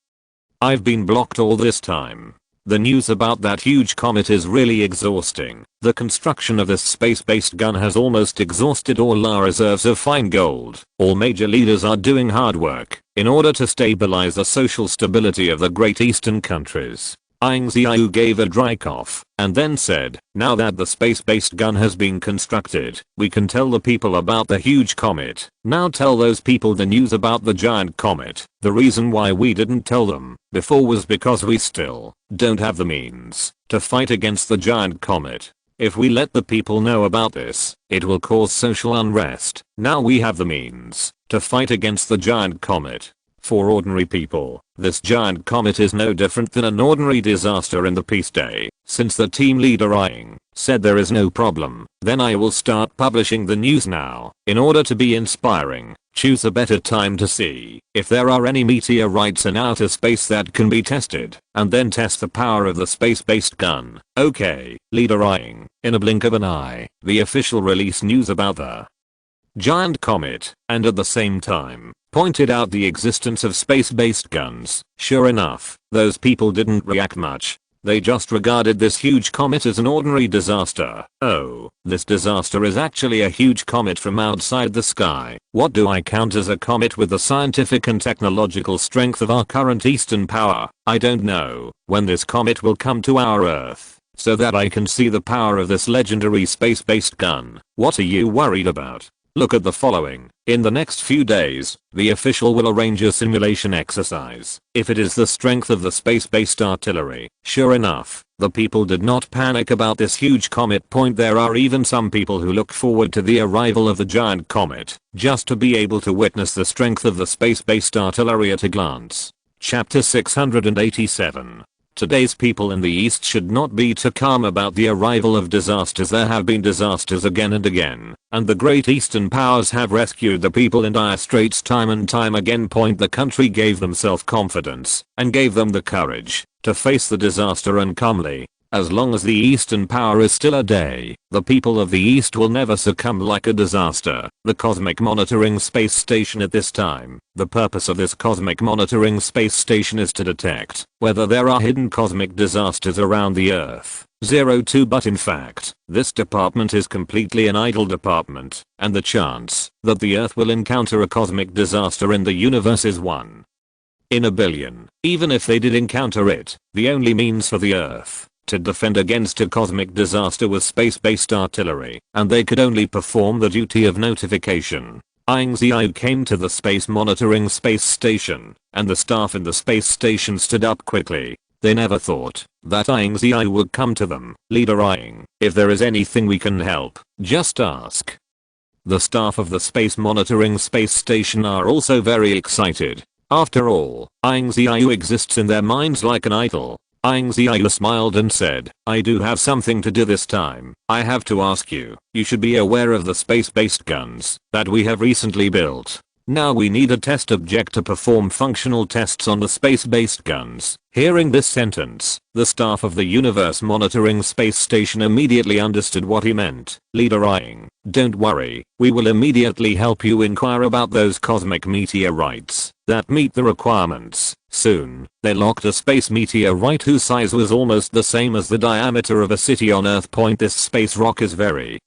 I've been blocked all this time. The news about that huge comet is really exhausting. The construction of this space-based gun has almost exhausted all our reserves of fine gold. All major leaders are doing hard work in order to stabilize the social stability of the Great Eastern countries. Ying Ziyue gave a dry cough and then said, now that the space-based gun has been constructed, we can tell the people about the huge comet. Now tell those people the news about the giant comet. The reason why we didn't tell them before was because we still don't have the means to fight against the giant comet. If we let the people know about this, it will cause social unrest. Now we have the means to fight against the giant comet. For ordinary people, this giant comet is no different than an ordinary disaster in the peace day. Since the team leader Ying said there is no problem, then I will start publishing the news now. In order to be inspiring, choose a better time to see if there are any meteorites in outer space that can be tested, and then test the power of the space-based gun. Okay, leader Ying. In a blink of an eye, the official released news about the giant comet, and at the same time, pointed out the existence of space-based guns. Sure enough, those people didn't react much. They just regarded this huge comet as an ordinary disaster. Oh, this disaster is actually a huge comet from outside the sky. What do I count as a comet with the scientific and technological strength of our current Eastern power? I don't know when this comet will come to our Earth, so that I can see the power of this legendary space-based gun. What are you worried about? Look at the following. In the next few days, the official will arrange a simulation exercise. If it is the strength of the space-based artillery. Sure enough, the people did not panic about this huge comet. There are even some people who look forward to the arrival of the giant comet, just to be able to witness the strength of the space-based artillery at a glance. Chapter 687. Today's people in the East should not be too calm about the arrival of disasters. There have been disasters again and again, and the great Eastern powers have rescued the people in dire straits time and time again. The country gave them self-confidence, and gave them the courage, to face the disaster and calmly. As long as the Eastern power is still a day, the people of the East will never succumb like a disaster. The Cosmic Monitoring Space Station at this time. The purpose of this Cosmic Monitoring Space Station is to detect whether there are hidden cosmic disasters around the Earth. 02 But in fact, this department is completely an idle department, and the chance that the Earth will encounter a cosmic disaster in the universe is 1 in a billion. Even if they did encounter it, the only means for the Earth to defend against a cosmic disaster was space-based artillery, and they could only perform the duty of notification. Ying Ziyue came to the Space Monitoring Space Station, and the staff in the space station stood up quickly. They never thought that Ying Ziyue would come to them. Leader Ying, if there is anything we can help, just ask. The staff of the Space Monitoring Space Station are also very excited. After all, Ying Ziyue exists in their minds like an idol. Ying Ziyue smiled and said, I do have something to do this time. I have to ask you. You should be aware of the space-based guns that we have recently built. Now we need a test object to perform functional tests on the space-based guns. Hearing this sentence, the staff of the Universe Monitoring Space Station immediately understood what he meant. Leader Ying, don't worry, we will immediately help you inquire about those cosmic meteorites that meet the requirements. Soon, they locked a space meteorite whose size was almost the same as the diameter of a city on Earth. This space rock is very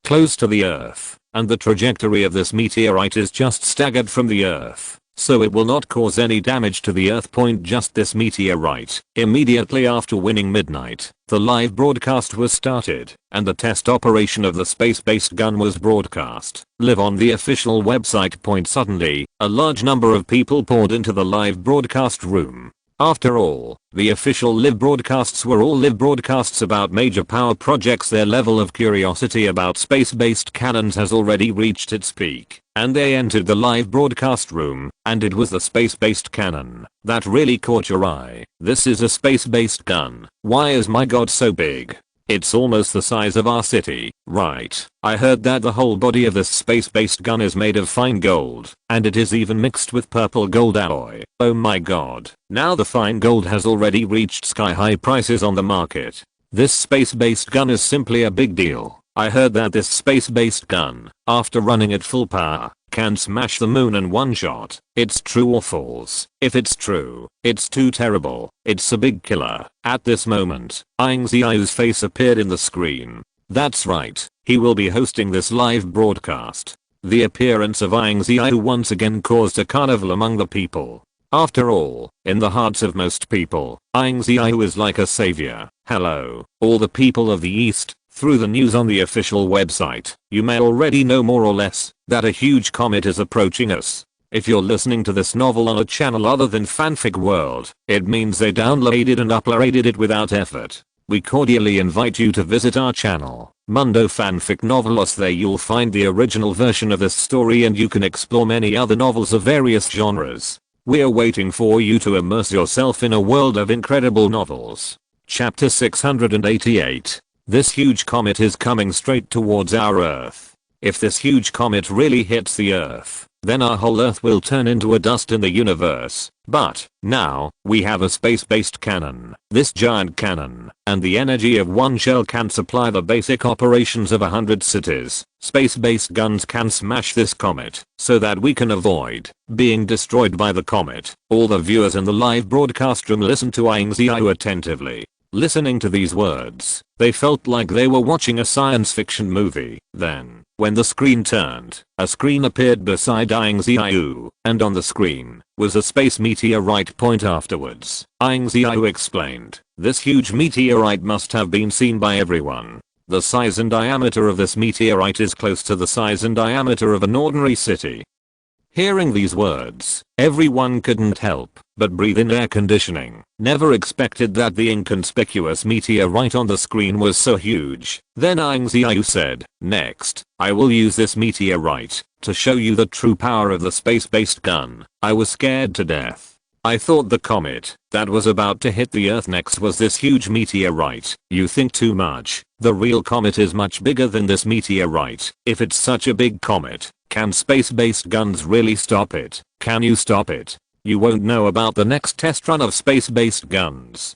close to the Earth, and the trajectory of this meteorite is just staggered from the Earth, so it will not cause any damage to the Earth. Just this meteorite. Immediately after winning midnight, the live broadcast was started, and the test operation of the space-based gun was broadcast live on the official website. Suddenly, a large number of people poured into the live broadcast room. After all, the official live broadcasts were all live broadcasts about major power projects. Their level of curiosity about space-based cannons has already reached its peak, and they entered the live broadcast room, and it was the space-based cannon that really caught your eye. This is a space-based gun. Why is my god so big? It's almost the size of our city, right? I heard that the whole body of this space-based gun is made of fine gold, and it is even mixed with purple gold alloy. Oh my god. Now the fine gold has already reached sky-high prices on the market. This space-based gun is simply a big deal. I heard that this space-based gun, after running at full power, can smash the moon in one shot. It's true or false? If it's true, it's too terrible. It's a big killer. At this moment, Ying Ziyue's face appeared in the screen. That's right, he will be hosting this live broadcast. The appearance of Ying Ziyue once again caused a carnival among the people. After all, in the hearts of most people, Ying Ziyue is like a savior. Hello, all the people of the East. Through the news on the official website, you may already know more or less that a huge comet is approaching us. If you're listening to this novel on a channel other than Fanfic World, it means they downloaded and uploaded it without effort. We cordially invite you to visit our channel, Mundo Fanfic Novelos. There you'll find the original version of this story, and you can explore many other novels of various genres. We're waiting for you to immerse yourself in a world of incredible novels. Chapter 688. This huge comet is coming straight towards our Earth. If this huge comet really hits the Earth, then our whole Earth will turn into a dust in the universe. But, now, we have a space-based cannon. This giant cannon, and the energy of one shell can supply the basic operations of 100 cities. Space-based guns can smash this comet, so that we can avoid being destroyed by the comet. All the viewers in the live broadcast room listened to Ying Ziyue attentively. Listening to these words, they felt like they were watching a science fiction movie. Then, when the screen turned, a screen appeared beside Ying Ziyue, and on the screen was a space meteorite. Afterwards, Ying Ziyue explained, this huge meteorite must have been seen by everyone. The size and diameter of this meteorite is close to the size and diameter of an ordinary city. Hearing these words, everyone couldn't help but breathe in air conditioning. Never expected that the inconspicuous meteorite on the screen was so huge. Then Ying Ziyue said, "Next, I will use this meteorite to show you the true power of the space-based gun." I was scared to death. I thought the comet that was about to hit the Earth next was this huge meteorite. You think too much. The real comet is much bigger than this meteorite. If it's such a big comet, can space-based guns really stop it? Can you stop it? You won't know about the next test run of space-based guns.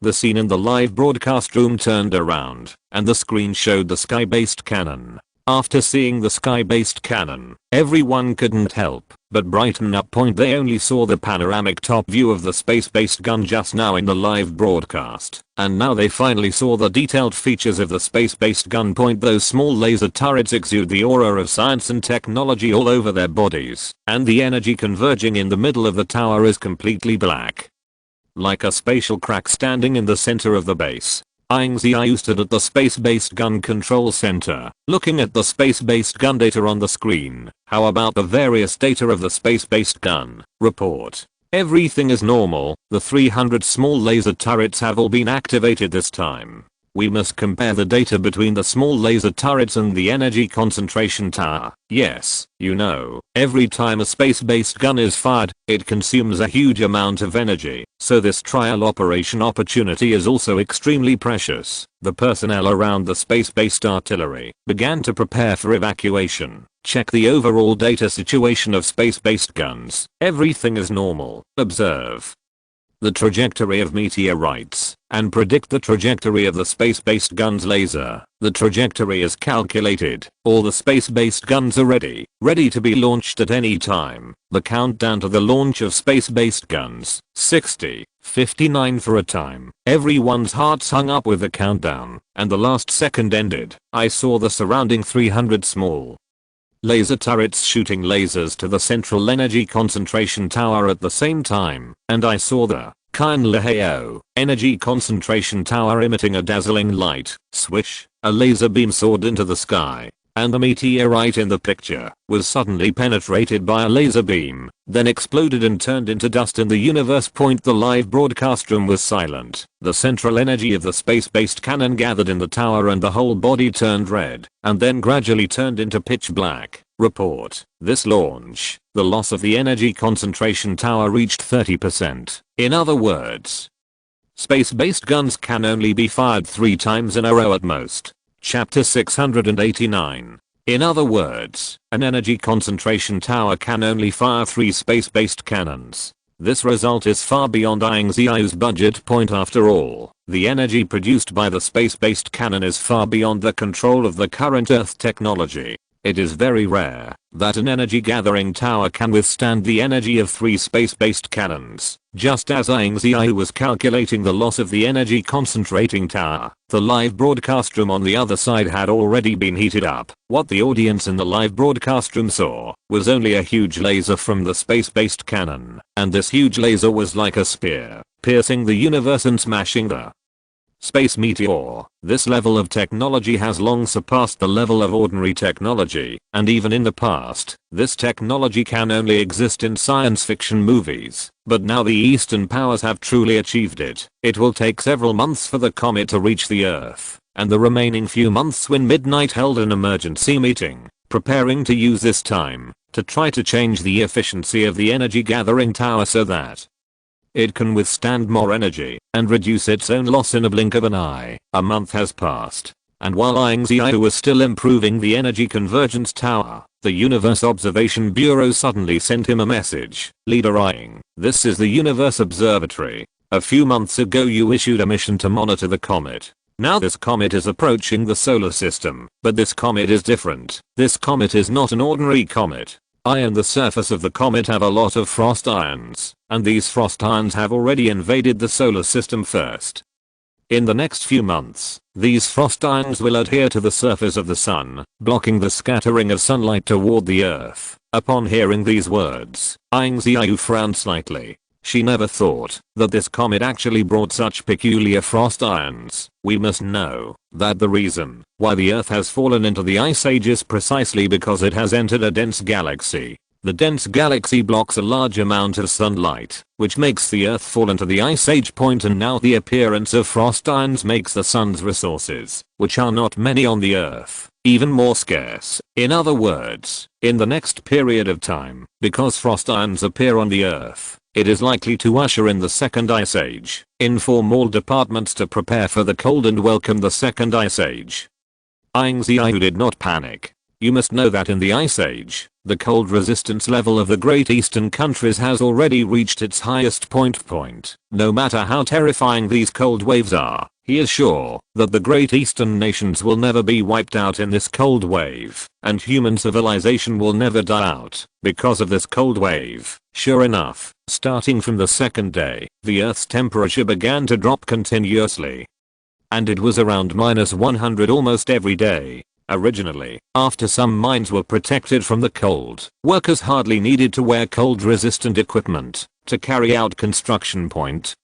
The scene in the live broadcast room turned around, and the screen showed the sky-based cannon. After seeing the sky-based cannon, everyone couldn't help but brighten up. They only saw the panoramic top view of the space-based gun just now in the live broadcast, and now they finally saw the detailed features of the space-based gun. Those small laser turrets exude the aura of science and technology all over their bodies, and the energy converging in the middle of the tower is completely black, like a spatial crack standing in the center of the base. Ying Ziyue stood at the space-based gun control center, looking at the space-based gun data on the screen. How about the various data of the space-based gun? Report. Everything is normal. The 300 small laser turrets have all been activated this time. We must compare the data between the small laser turrets and the energy concentration tower. Yes, you know, every time a space-based gun is fired, it consumes a huge amount of energy, so this trial operation opportunity is also extremely precious. The personnel around the space-based artillery began to prepare for evacuation. Check the overall data situation of space-based guns. Everything is normal. Observe the trajectory of meteorites and predict the trajectory of the space-based gun's laser. The trajectory is calculated. All the space-based guns are ready to be launched at any time. The countdown to the launch of space-based guns. 60, 59 for a time. Everyone's hearts hung up with the countdown, and the last second ended. I saw the surrounding 300 small laser turrets shooting lasers to the central energy concentration tower at the same time, and I saw the Kinlaheo energy concentration tower emitting a dazzling light. Swish, a laser beam soared into the sky, and the meteorite in the picture was suddenly penetrated by a laser beam, then exploded and turned into dust in the universe. The live broadcast room was silent. The central energy of the space-based cannon gathered in the tower and the whole body turned red, and then gradually turned into pitch black. Report. This launch, the loss of the energy concentration tower reached 30%. In other words, space-based guns can only be fired 3 times in a row at most. Chapter 689. In other words, an energy concentration tower can only fire 3 space-based cannons. This result is far beyond Ying Ziyue's budget. After all, the energy produced by the space-based cannon is far beyond the control of the current Earth technology. It is very rare that an energy gathering tower can withstand the energy of 3 space-based cannons. Just as Ying Ziyue was calculating the loss of the energy concentrating tower, the live broadcast room on the other side had already been heated up. What the audience in the live broadcast room saw was only a huge laser from the space-based cannon, and this huge laser was like a spear, piercing the universe and smashing the space meteor. This level of technology has long surpassed the level of ordinary technology, and even in the past, this technology can only exist in science fiction movies. But now the Eastern powers have truly achieved it. It will take several months for the comet to reach the Earth, and the remaining few months when Midnight held an emergency meeting, preparing to use this time to try to change the efficiency of the energy gathering tower so that it can withstand more energy and reduce its own loss in a blink of an eye. A month has passed, and while Ying Ziyue was still improving the energy convergence tower, the Universe Observation Bureau suddenly sent him a message. Leader Ying, this is the Universe Observatory. A few months ago you issued a mission to monitor the comet. Now this comet is approaching the solar system, but this comet is different. This comet is not an ordinary comet. The surface of the comet have a lot of frost ions, and these frost ions have already invaded the solar system first. In the next few months, these frost ions will adhere to the surface of the sun, blocking the scattering of sunlight toward the Earth. Upon hearing these words, Ying Ziyue frowned slightly. She never thought that this comet actually brought such peculiar frost irons. We must know that the reason why the Earth has fallen into the Ice Age is precisely because it has entered a dense galaxy. The dense galaxy blocks a large amount of sunlight, which makes the Earth fall into the Ice Age point, and now the appearance of frost irons makes the sun's resources, which are not many on the Earth, even more scarce. In other words, in the next period of time, because frost irons appear on the Earth, it is likely to usher in the second Ice Age. Inform all departments to prepare for the cold and welcome the second Ice Age. Ying Ziyue did not panic. You must know that in the Ice Age, the cold resistance level of the Great Eastern countries has already reached its highest point. No matter how terrifying these cold waves are, he is sure that the Great Eastern nations will never be wiped out in this cold wave, and human civilization will never die out because of this cold wave. Sure enough, starting from the second day, the Earth's temperature began to drop continuously. And it was around -100 almost every day. Originally, after some mines were protected from the cold, workers hardly needed to wear cold-resistant equipment to carry out construction.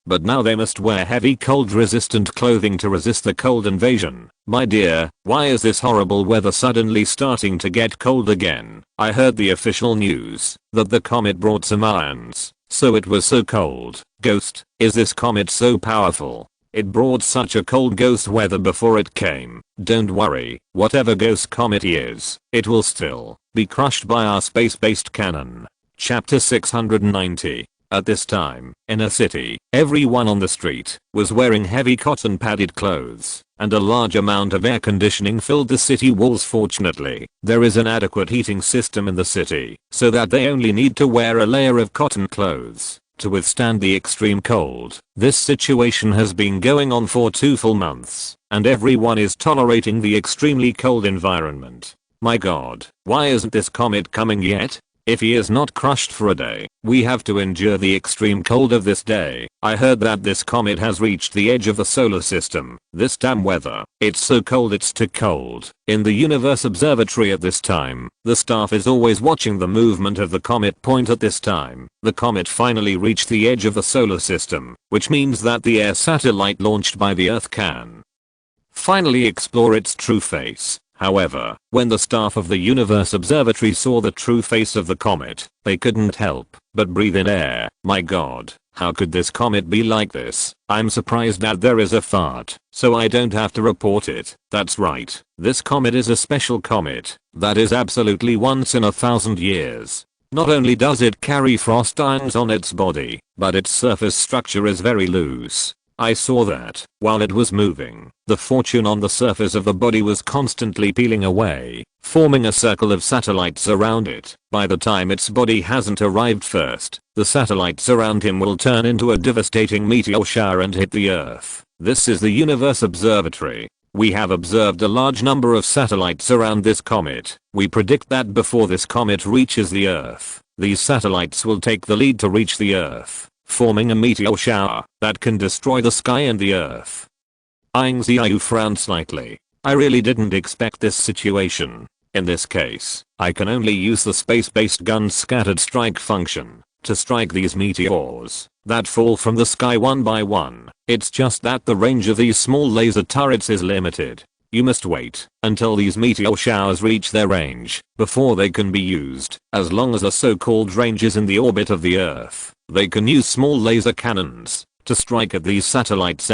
But now they must wear heavy cold-resistant clothing to resist the cold invasion. My dear, why is this horrible weather suddenly starting to get cold again? I heard the official news that the comet brought some irons, so it was so cold. Ghost, is this comet so powerful? It brought such a cold ghost weather before it came. Don't worry, whatever ghost comet is, it will still be crushed by our space-based cannon. Chapter 690. At this time, in a city, everyone on the street was wearing heavy cotton padded clothes, and a large amount of air conditioning filled the city walls. Fortunately, there is an adequate heating system in the city, so that they only need to wear a layer of cotton clothes to withstand the extreme cold. This situation has been going on for 2 full months, and everyone is tolerating the extremely cold environment. My god, why isn't this comet coming yet? If he is not crushed for a day, we have to endure the extreme cold of this day. I heard that this comet has reached the edge of the solar system. This damn weather, it's so cold, it's too cold. In the universe observatory at this time, the staff is always watching the movement of the comet. At this time, the comet finally reached the edge of the solar system, which means that the air satellite launched by the Earth can finally explore its true face. However, when the staff of the Universe Observatory saw the true face of the comet, they couldn't help but breathe in air. My god, how could this comet be like this? I'm surprised that there is a fart, so I don't have to report it. That's right, this comet is a special comet that is absolutely once in 1,000 years. Not only does it carry frost irons on its body, but its surface structure is very loose. I saw that, while it was moving, the fortune on the surface of the body was constantly peeling away, forming a circle of satellites around it. By the time its body hasn't arrived first, the satellites around him will turn into a devastating meteor shower and hit the Earth. This is the Universe Observatory. We have observed a large number of satellites around this comet. We predict that before this comet reaches the Earth, these satellites will take the lead to reach the Earth, forming a meteor shower that can destroy the sky and the Earth. Ying Ziyue frowned slightly. I really didn't expect this situation. In this case, I can only use the space-based gun's scattered strike function to strike these meteors that fall from the sky one by one. It's just that the range of these small laser turrets is limited. You must wait until these meteor showers reach their range before they can be used. As long as the so-called range is in the orbit of the Earth, they can use small laser cannons to strike at these satellites!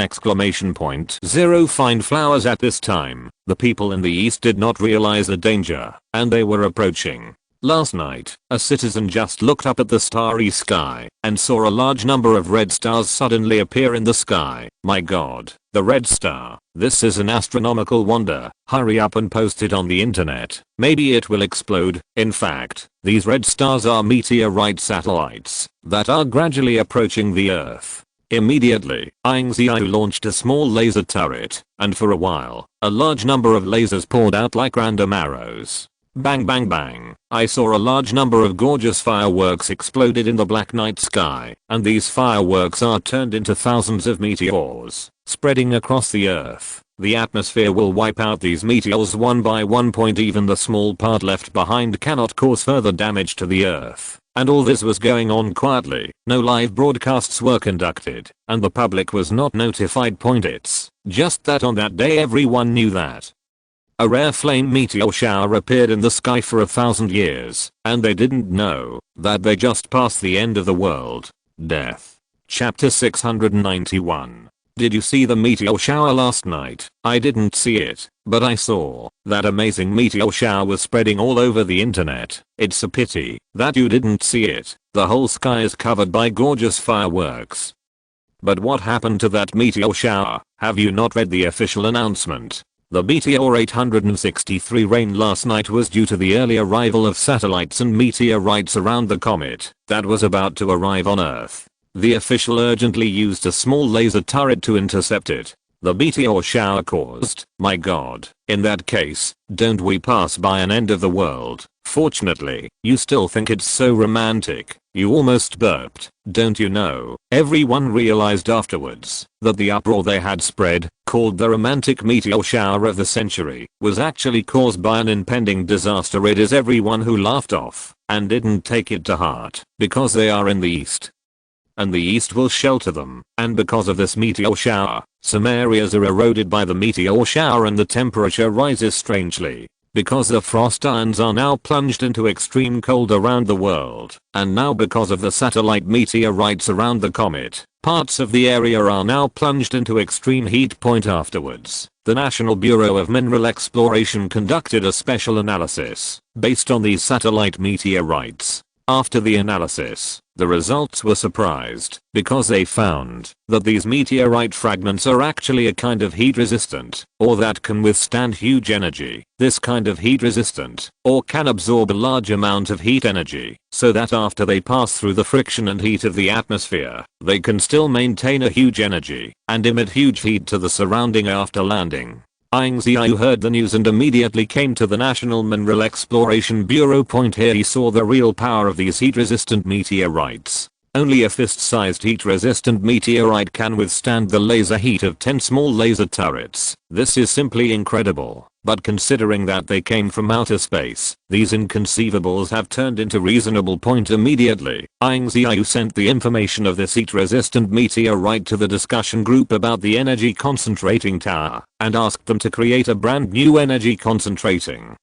Zero fine flowers. At this time, the people in the east did not realize the danger, and they were approaching. Last night, a citizen just looked up at the starry sky and saw a large number of red stars suddenly appear in the sky. My god, the red star. This is an astronomical wonder. Hurry up and post it on the internet. Maybe it will explode. In fact, these red stars are meteorite satellites that are gradually approaching the Earth. Immediately, Ying Ziyue launched a small laser turret, and for a while, a large number of lasers poured out like random arrows. Bang bang bang. I saw a large number of gorgeous fireworks exploded in the black night sky, and these fireworks are turned into thousands of meteors, spreading across the Earth. The atmosphere will wipe out these meteors one by one. Even the small part left behind cannot cause further damage to the Earth. And all this was going on quietly. No live broadcasts were conducted, and the public was not notified. It's just that on that day everyone knew that a rare flame meteor shower appeared in the sky for 1,000 years, and they didn't know that they just passed the end of the world. Death. Chapter 691. Did you see the meteor shower last night? I didn't see it, but I saw that amazing meteor shower was spreading all over the internet. It's a pity that you didn't see it. The whole sky is covered by gorgeous fireworks. But what happened to that meteor shower? Have you not read the official announcement? The meteor 863 rain last night was due to the early arrival of satellites and meteorites around the comet that was about to arrive on Earth. The official urgently used a small laser turret to intercept it. The meteor shower caused, my god, in that case, don't we pass by an end of the world? Fortunately, you still think it's so romantic. You almost burped. Don't you know? Everyone realized afterwards that the uproar they had spread, called the romantic meteor shower of the century, was actually caused by an impending disaster. It is everyone who laughed off and didn't take it to heart because they are in the East. And the East will shelter them, and because of this meteor shower, some areas are eroded by the meteor shower and the temperature rises strangely. Because the frost irons are now plunged into extreme cold around the world, and now because of the satellite meteorites around the comet, parts of the area are now plunged into extreme heat. Afterwards, the National Bureau of Mineral Exploration conducted a special analysis based on these satellite meteorites. After the analysis, the results were surprised because they found that these meteorite fragments are actually a kind of heat resistant, or that can withstand huge energy. This kind of heat resistant, or can absorb a large amount of heat energy, so that after they pass through the friction and heat of the atmosphere, they can still maintain a huge energy and emit huge heat to the surrounding after landing. Ying Ziyue heard the news and immediately came to the National Mineral Exploration Bureau. Here he saw the real power of these heat-resistant meteorites. Only a fist-sized heat-resistant meteorite can withstand the laser heat of 10 small laser turrets. This is simply incredible. But considering that they came from outer space, these inconceivables have turned into reasonable. Immediately, Ying Ziyue sent the information of this heat-resistant meteorite to the discussion group about the energy concentrating tower, and asked them to create a brand new energy concentrating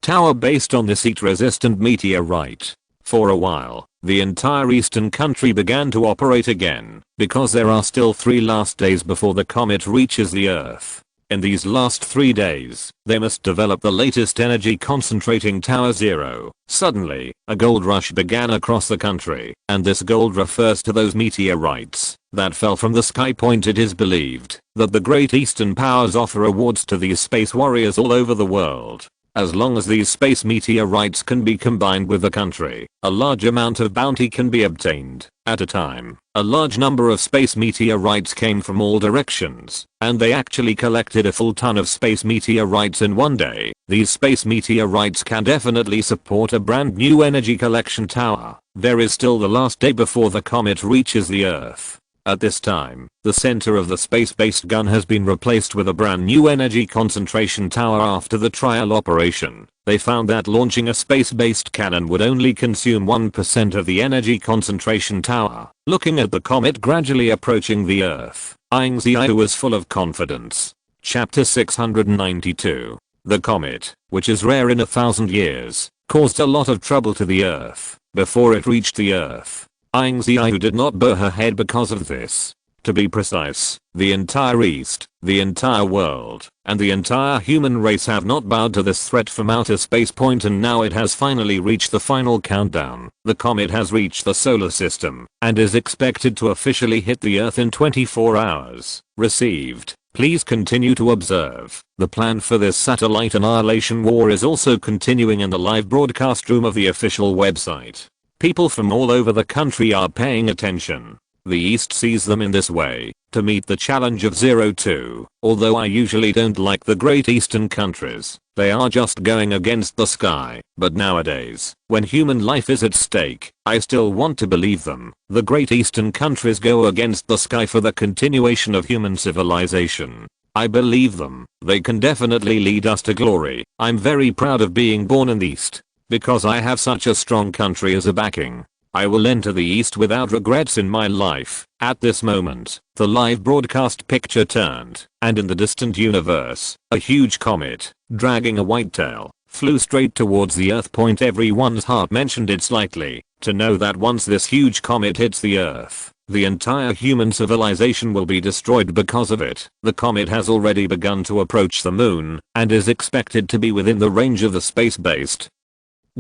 tower based on this heat-resistant meteorite. For a while, the entire eastern country began to operate again, because there are still 3 last days before the comet reaches the Earth. In these last 3 days, they must develop the latest energy concentrating tower 0. Suddenly, a gold rush began across the country, and this gold refers to those meteorites that fell from the sky. It is believed that the Great Eastern Powers offer awards to these space warriors all over the world. As long as these space meteorites can be combined with the country, a large amount of bounty can be obtained. At a time, a large number of space meteorites came from all directions, and they actually collected a full ton of space meteorites in one day. These space meteorites can definitely support a brand new energy collection tower. There is still the last day before the comet reaches the Earth. At this time, the center of the space-based gun has been replaced with a brand new energy concentration tower. After the trial operation, they found that launching a space-based cannon would only consume 1% of the energy concentration tower. Looking at the comet gradually approaching the Earth, Ying Ziyue was full of confidence. Chapter 692. The comet, which is rare in 1,000 years, caused a lot of trouble to the Earth before it reached the Earth. Ying Ziyue did not bow her head because of this. To be precise, the entire East, the entire world, and the entire human race have not bowed to this threat from outer space. And now it has finally reached the final countdown. The comet has reached the solar system and is expected to officially hit the Earth in 24 hours. Received. Please continue to observe. The plan for this satellite annihilation war is also continuing in the live broadcast room of the official website. People from all over the country are paying attention. The East sees them in this way, to meet the challenge of 02. Although I usually don't like the Great Eastern countries, they are just going against the sky. But nowadays, when human life is at stake, I still want to believe them. The Great Eastern countries go against the sky for the continuation of human civilization. I believe them. They can definitely lead us to glory. I'm very proud of being born in the East. Because I have such a strong country as a backing. I will enter the East without regrets in my life. At this moment, the live broadcast picture turned, and in the distant universe, a huge comet, dragging a white tail, flew straight towards the Earth. Everyone's heart mentioned it slightly, to know that once this huge comet hits the Earth, the entire human civilization will be destroyed because of it. The comet has already begun to approach the moon, and is expected to be within the range of the space-based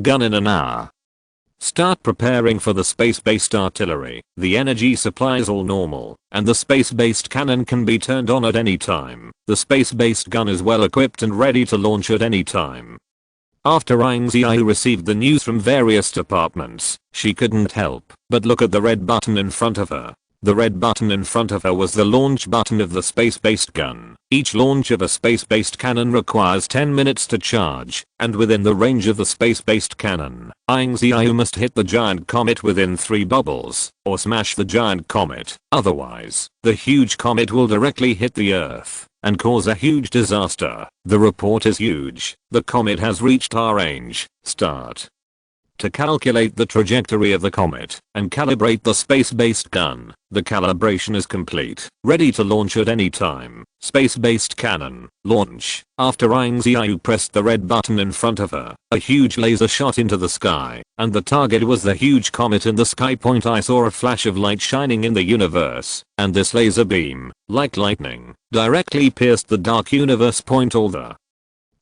gun in an hour. Start preparing for the space-based artillery. The energy supply is all normal, and the space-based cannon can be turned on at any time. The space-based gun is well equipped and ready to launch at any time. After Ying Ziyue received the news from various departments, she couldn't help but look at the red button in front of her. The red button in front of her was the launch button of the space-based gun. Each launch of a space-based cannon requires 10 minutes to charge, and within the range of the space-based cannon, Ying Ziyue must hit the giant comet within 3 bubbles, or smash the giant comet. Otherwise, the huge comet will directly hit the Earth and cause a huge disaster. The report is huge. The comet has reached our range. Start. To calculate the trajectory of the comet and calibrate the space-based gun. The calibration is complete. Ready to launch at any time. Space-based cannon. Launch. After Ying Ziyue pressed the red button in front of her, a huge laser shot into the sky, and the target was the huge comet in the sky. I saw a flash of light shining in the universe, and this laser beam, like lightning, directly pierced the dark universe. All the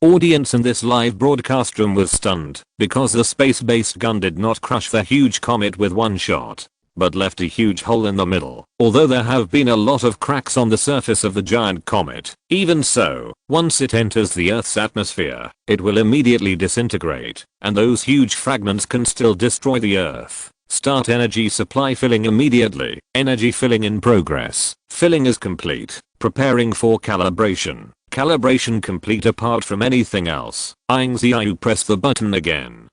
audience in this live broadcast room was stunned, because the space-based gun did not crush the huge comet with one shot, but left a huge hole in the middle. Although there have been a lot of cracks on the surface of the giant comet, even so, once it enters the Earth's atmosphere, it will immediately disintegrate, and those huge fragments can still destroy the Earth. Start energy supply filling immediately. Energy filling in progress. Filling is complete. Preparing for calibration. Calibration complete. Apart from anything else, Ying Ziyue pressed the button again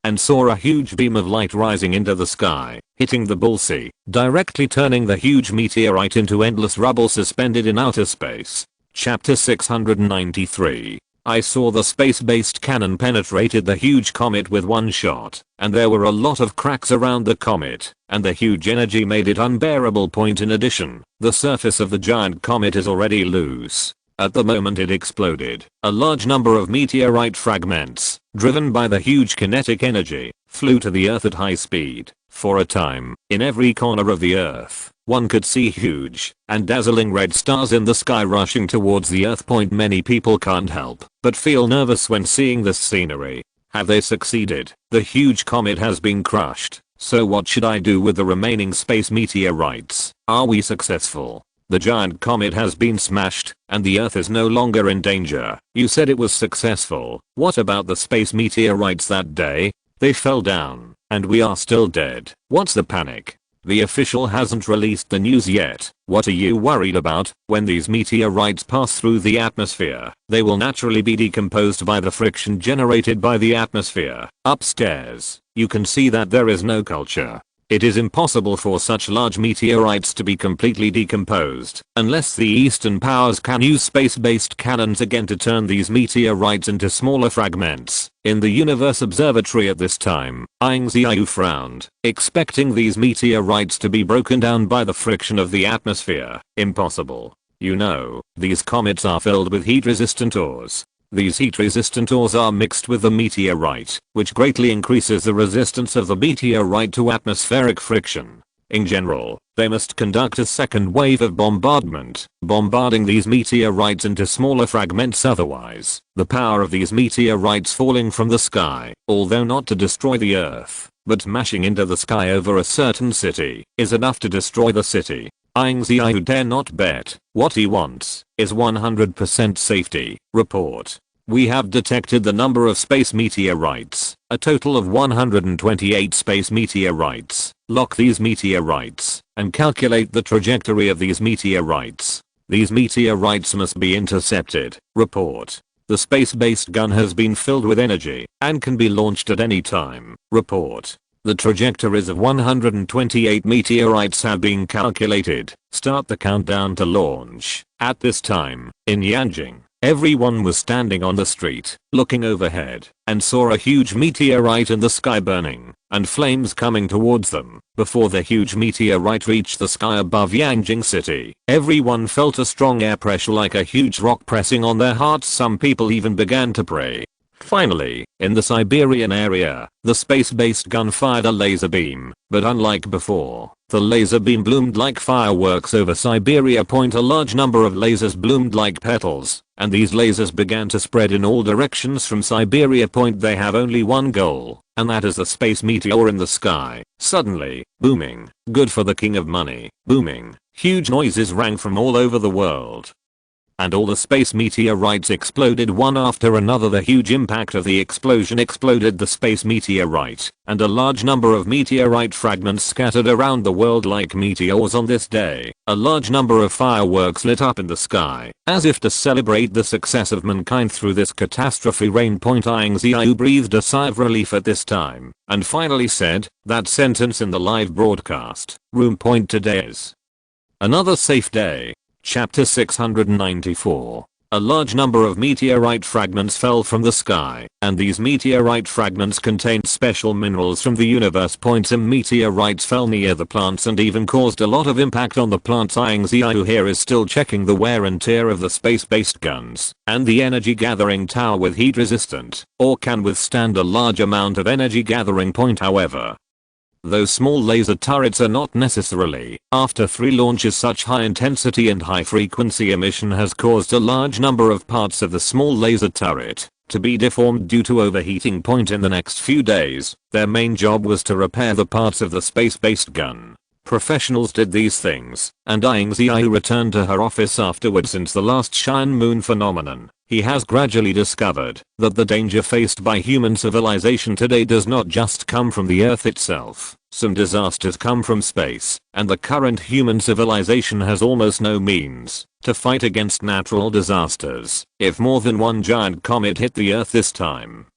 and saw a huge beam of light rising into the sky, hitting the bullseye, directly turning the huge meteorite into endless rubble suspended in outer space. Chapter 693. I saw the space-based cannon penetrated the huge comet with one shot, and there were a lot of cracks around the comet, and the huge energy made it unbearable. In addition, the surface of the giant comet is already loose. At the moment it exploded, a large number of meteorite fragments, driven by the huge kinetic energy, flew to the Earth at high speed. For a time, in every corner of the Earth, one could see huge and dazzling red stars in the sky rushing towards the Earth. Many people can't help but feel nervous when seeing this scenery. Have they succeeded? The huge comet has been crushed. So what should I do with the remaining space meteorites? Are we successful? The giant comet has been smashed, and the Earth is no longer in danger. You said it was successful. What about the space meteorites that day? They fell down, and we are still dead. What's the panic? The official hasn't released the news yet. What are you worried about? When these meteorites pass through the atmosphere, they will naturally be decomposed by the friction generated by the atmosphere. Upstairs, you can see that there is no culture. It is impossible for such large meteorites to be completely decomposed, unless the Eastern powers can use space-based cannons again to turn these meteorites into smaller fragments. In the Universe Observatory at this time, Ying Ziyue frowned, expecting these meteorites to be broken down by the friction of the atmosphere. Impossible. You know, these comets are filled with heat-resistant ores. These heat-resistant ores are mixed with the meteorite, which greatly increases the resistance of the meteorite to atmospheric friction. In general, they must conduct a second wave of bombardment, bombarding these meteorites into smaller fragments. Otherwise, the power of these meteorites falling from the sky, although not to destroy the Earth, but smashing into the sky over a certain city, is enough to destroy the city. Ying Ziyue dare not bet. What he wants is 100% safety. Report. We have detected the number of space meteorites, a total of 128 space meteorites. Lock these meteorites and calculate the trajectory of these meteorites. These meteorites must be intercepted. Report. The space-based gun has been filled with energy and can be launched at any time. Report. The trajectories of 128 meteorites have been calculated. Start the countdown to launch. At this time, in Yanjing, everyone was standing on the street, looking overhead, and saw a huge meteorite in the sky burning, and flames coming towards them. Before the huge meteorite reached the sky above Yanjing City, everyone felt a strong air pressure like a huge rock pressing on their hearts. Some people even began to pray. Finally, in the Siberian area, the space-based gun fired a laser beam, but unlike before, the laser beam bloomed like fireworks over Siberia Point. A large number of lasers bloomed like petals, and these lasers began to spread in all directions from Siberia Point. They have only one goal, and that is a space meteor in the sky. Suddenly, booming, good for the king of money, booming, huge noises rang from all over the world. And all the space meteorites exploded one after another. The huge impact of the explosion exploded the space meteorite, and a large number of meteorite fragments scattered around the world like meteors on this day. A large number of fireworks lit up in the sky, as if to celebrate the success of mankind through this catastrophe. Ying Ziyue breathed a sigh of relief at this time, and finally said, that sentence in the live broadcast room. Today is another safe day. Chapter 694. A large number of meteorite fragments fell from the sky, and these meteorite fragments contained special minerals from the universe. Some meteorites fell near the plants and even caused a lot of impact on the plants. Ying Ziyue here is still checking the wear and tear of the space-based guns, and the energy gathering tower with heat resistant, or can withstand a large amount of energy gathering. However, those small laser turrets are not necessarily. After 3 launches, such high intensity and high frequency emission has caused a large number of parts of the small laser turret to be deformed due to overheating. In the next few days, their main job was to repair the parts of the space-based gun. Professionals did these things, and Ying Ziyue returned to her office afterward. Since the last Cheyenne Moon phenomenon, he has gradually discovered that the danger faced by human civilization today does not just come from the Earth itself. Some disasters come from space, and the current human civilization has almost no means to fight against natural disasters. If more than one giant comet hit the Earth this time,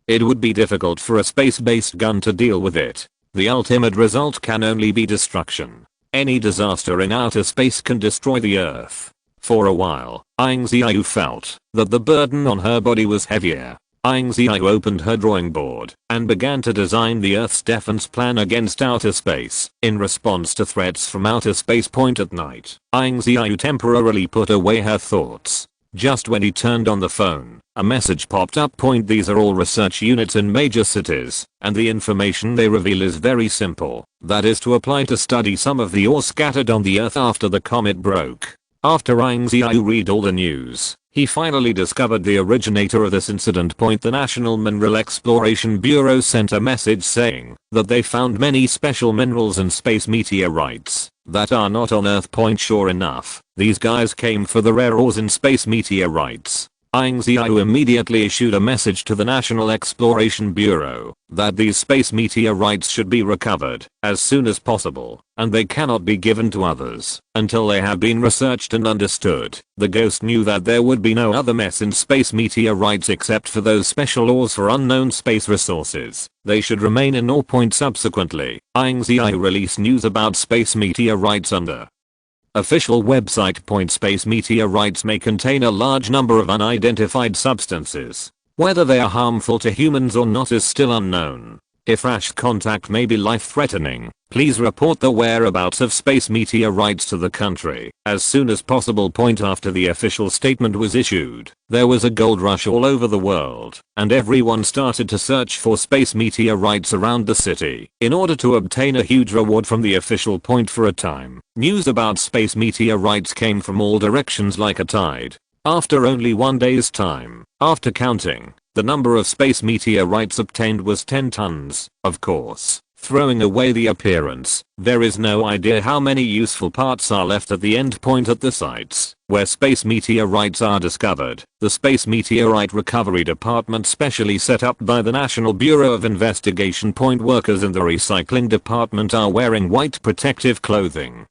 it would be difficult for a space-based gun to deal with it. The ultimate result can only be destruction. Any disaster in outer space can destroy the Earth. For a while, Ying Ziyue felt that the burden on her body was heavier. Ying Ziyue opened her drawing board and began to design the Earth's defense plan against outer space. In response to threats from outer space. At night, Ying Ziyue temporarily put away her thoughts. Just when he turned on the phone, a message popped up. These are all research units in major cities, and the information they reveal is very simple. That is to apply to study some of the ore scattered on the Earth after the comet broke. After Ying Ziyue read all the news, he finally discovered the originator of this incident. The National Mineral Exploration Bureau sent a message saying that they found many special minerals and space meteorites that are not on Earth. Sure enough, these guys came for the rare ores in space meteorites. Ying Ziyue immediately issued a message to the National Exploration Bureau that these space meteorites should be recovered as soon as possible, and they cannot be given to others until they have been researched and understood. The ghost knew that there would be no other mess in space meteorites except for those special ores for unknown space resources. They should remain in ore. Subsequently, Ying Ziyue released news about space meteorites under official website. Space meteorites may contain a large number of unidentified substances. Whether they are harmful to humans or not is still unknown. If rash contact may be life-threatening, please report the whereabouts of space meteorites to the country as soon as possible. After the official statement was issued, there was a gold rush all over the world, and everyone started to search for space meteorites around the city in order to obtain a huge reward from the official. For a time, news about space meteorites came from all directions like a tide. After only 1 day's time, after counting, the number of space meteorites obtained was 10 tons. Of course, throwing away the appearance, there is no idea how many useful parts are left at the end point at the sites where space meteorites are discovered. The Space Meteorite Recovery Department, specially set up by the National Bureau of Investigation. Workers in the recycling department are wearing white protective clothing,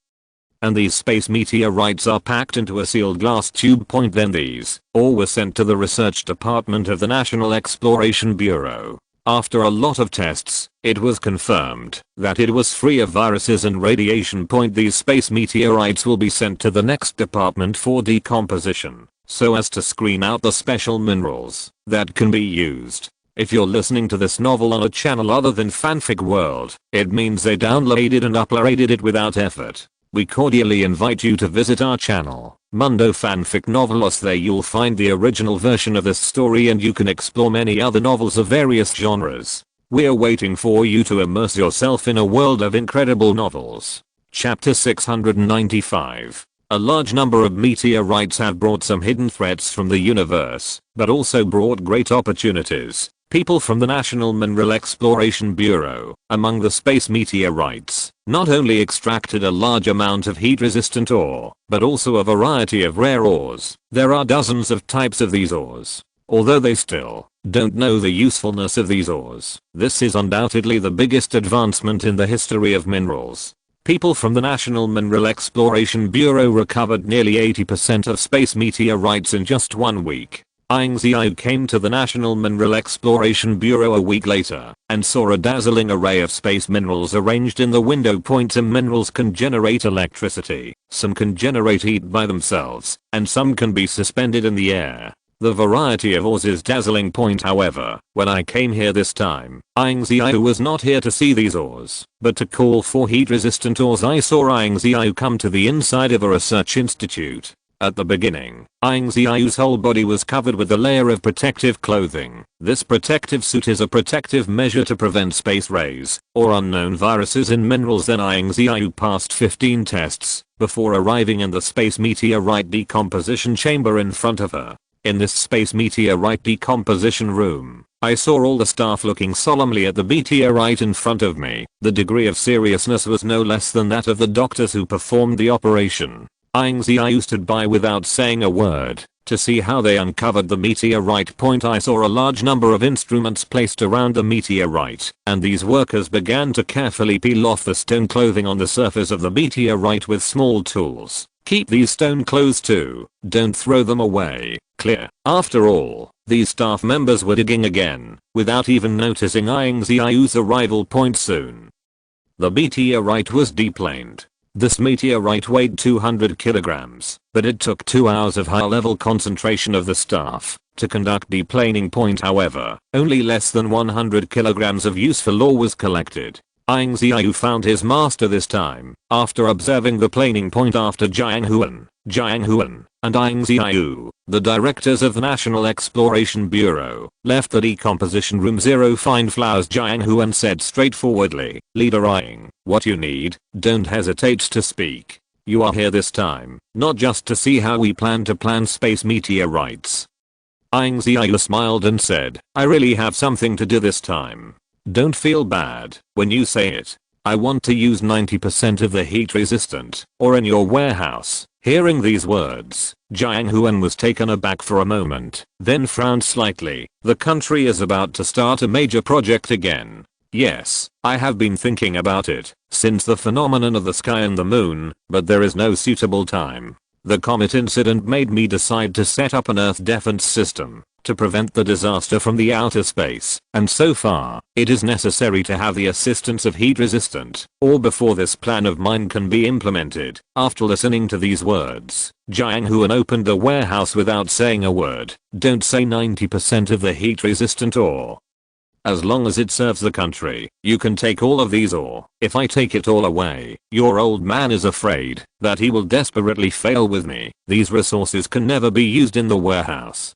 and these space meteorites are packed into a sealed glass tube. Then these all were sent to the research department of the National Exploration Bureau. After a lot of tests, it was confirmed that it was free of viruses and radiation. These space meteorites will be sent to the next department for decomposition, so as to screen out the special minerals that can be used. If you're listening to this novel on a channel other than Fanfic World, it means they downloaded and uploaded it without effort. We cordially invite you to visit our channel, Mundo Fanfic Novelos. There you'll find the original version of this story and you can explore many other novels of various genres. We're waiting for you to immerse yourself in a world of incredible novels. Chapter 695. A large number of meteorites have brought some hidden threats from the universe, but also brought great opportunities. People from the National Mineral Exploration Bureau, among the space meteorites, not only extracted a large amount of heat-resistant ore, but also a variety of rare ores. There are dozens of types of these ores. Although they still don't know the usefulness of these ores, this is undoubtedly the biggest advancement in the history of minerals. People from the National Mineral Exploration Bureau recovered nearly 80% of space meteorites in just 1 week. Ying Ziyue came to the National Mineral Exploration Bureau a week later and saw a dazzling array of space minerals arranged in the window. Some minerals can generate electricity, some can generate heat by themselves, and some can be suspended in the air. The variety of ores is dazzling. However, when I came here this time, Ying Ziyue was not here to see these ores, but to call for heat-resistant ores. I saw Ying Ziyue come to the inside of a research institute. At the beginning, Ying Ziyue's whole body was covered with a layer of protective clothing. This protective suit is a protective measure to prevent space rays or unknown viruses in minerals. Then Ying Ziyue passed 15 tests before arriving in the space meteorite decomposition chamber in front of her. In this space meteorite decomposition room, I saw all the staff looking solemnly at the meteorite in front of me. The degree of seriousness was no less than that of the doctors who performed the operation. Ying Ziyue stood by without saying a word to see how they uncovered the meteorite. I saw a large number of instruments placed around the meteorite, and these workers began to carefully peel off the stone clothing on the surface of the meteorite with small tools. Keep these stone clothes too, don't throw them away, clear. After all, these staff members were digging again, without even noticing Ying Ziyue's arrival. Soon, the meteorite was deplaned. This meteorite weighed 200 kilograms, but it took 2 hours of high-level concentration of the staff to conduct deplaning. However, only less than 100 kilograms of useful ore was collected. Ying Ziyue found his master this time, after observing the planing point. After Jiang Huan, and Ying Ziyue, the directors of the National Exploration Bureau, left the decomposition room. Zero fine flowers. Jiang Huan said straightforwardly, Leader Ying, what you need, don't hesitate to speak. You are here this time, not just to see how we plan to plan space meteorites. Ying Ziyue smiled and said, I really have something to do this time. Don't feel bad when you say it. I want to use 90% of the heat resistant ore in your warehouse. Hearing these words, Jiang Huan was taken aback for a moment, then frowned slightly. The country is about to start a major project again. Yes, I have been thinking about it since the phenomenon of the sky and the moon, but there is no suitable time. The comet incident made me decide to set up an Earth defense system to prevent the disaster from the outer space, and so far, it is necessary to have the assistance of heat resistant ore before this plan of mine can be implemented. After listening to these words, Jiang Huan opened the warehouse without saying a word. Don't say 90% of the heat resistant ore. As long as it serves the country, you can take all of these ore. If I take it all away, your old man is afraid that he will desperately fail with me. These resources can never be used in the warehouse.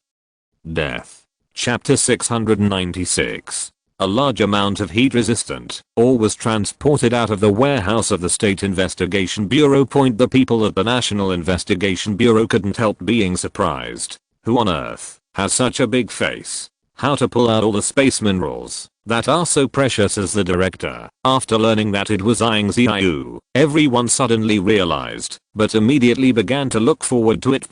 Death. Chapter 696. A large amount of heat-resistant ore was transported out of the warehouse of the State Investigation Bureau. The people at the National Investigation Bureau couldn't help being surprised. Who on earth has such a big face? How to pull out all the space minerals that are so precious as the director. After learning that it was Ying Ziyue, everyone suddenly realized, but immediately began to look forward to it.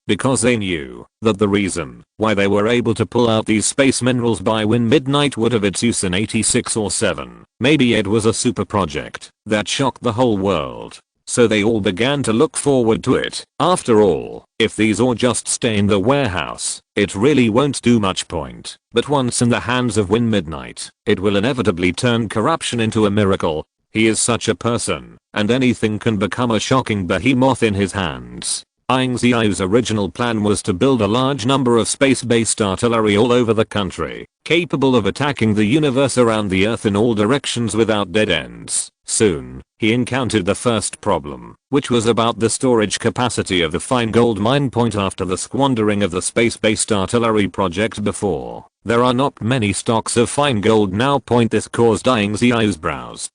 Because they knew that the reason why they were able to pull out these space minerals by when midnight would have its use in 86 or 7. Maybe it was a super project that shocked the whole world. so they all began to look forward to it. After all, if these all just stay in the warehouse, it really won't do much point. But once in the hands of Win Midnight, it will inevitably turn corruption into a miracle. He is such a person, and anything can become a shocking behemoth in his hands. Ying Ziyue's original plan was to build a large number of space-based artillery all over the country, capable of attacking the universe around the Earth in all directions without dead ends. Soon, he encountered the first problem, which was about the storage capacity of the fine gold mine. Point after the squandering of the space-based artillery project before, there are not many stocks of fine gold now. This caused Ying Ziyue's brows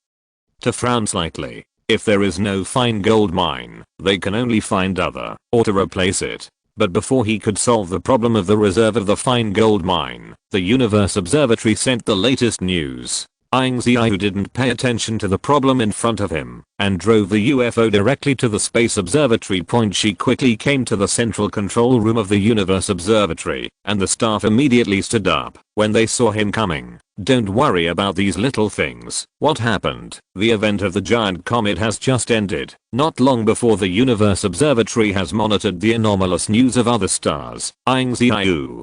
to frown slightly. If there is no fine gold mine, they can only find other, or to replace it. But before he could solve the problem of the reserve of the fine gold mine, the Universe Observatory sent the latest news. Ying Ziyue didn't pay attention to the problem in front of him, and drove the UFO directly to the Space Observatory. She quickly came to the central control room of the Universe Observatory, and the staff immediately stood up when they saw him coming. Don't worry about these little things. What happened? The event of the giant comet has just ended. Not long before, the Universe Observatory has monitored the anomalous news of other stars. Ying Ziyue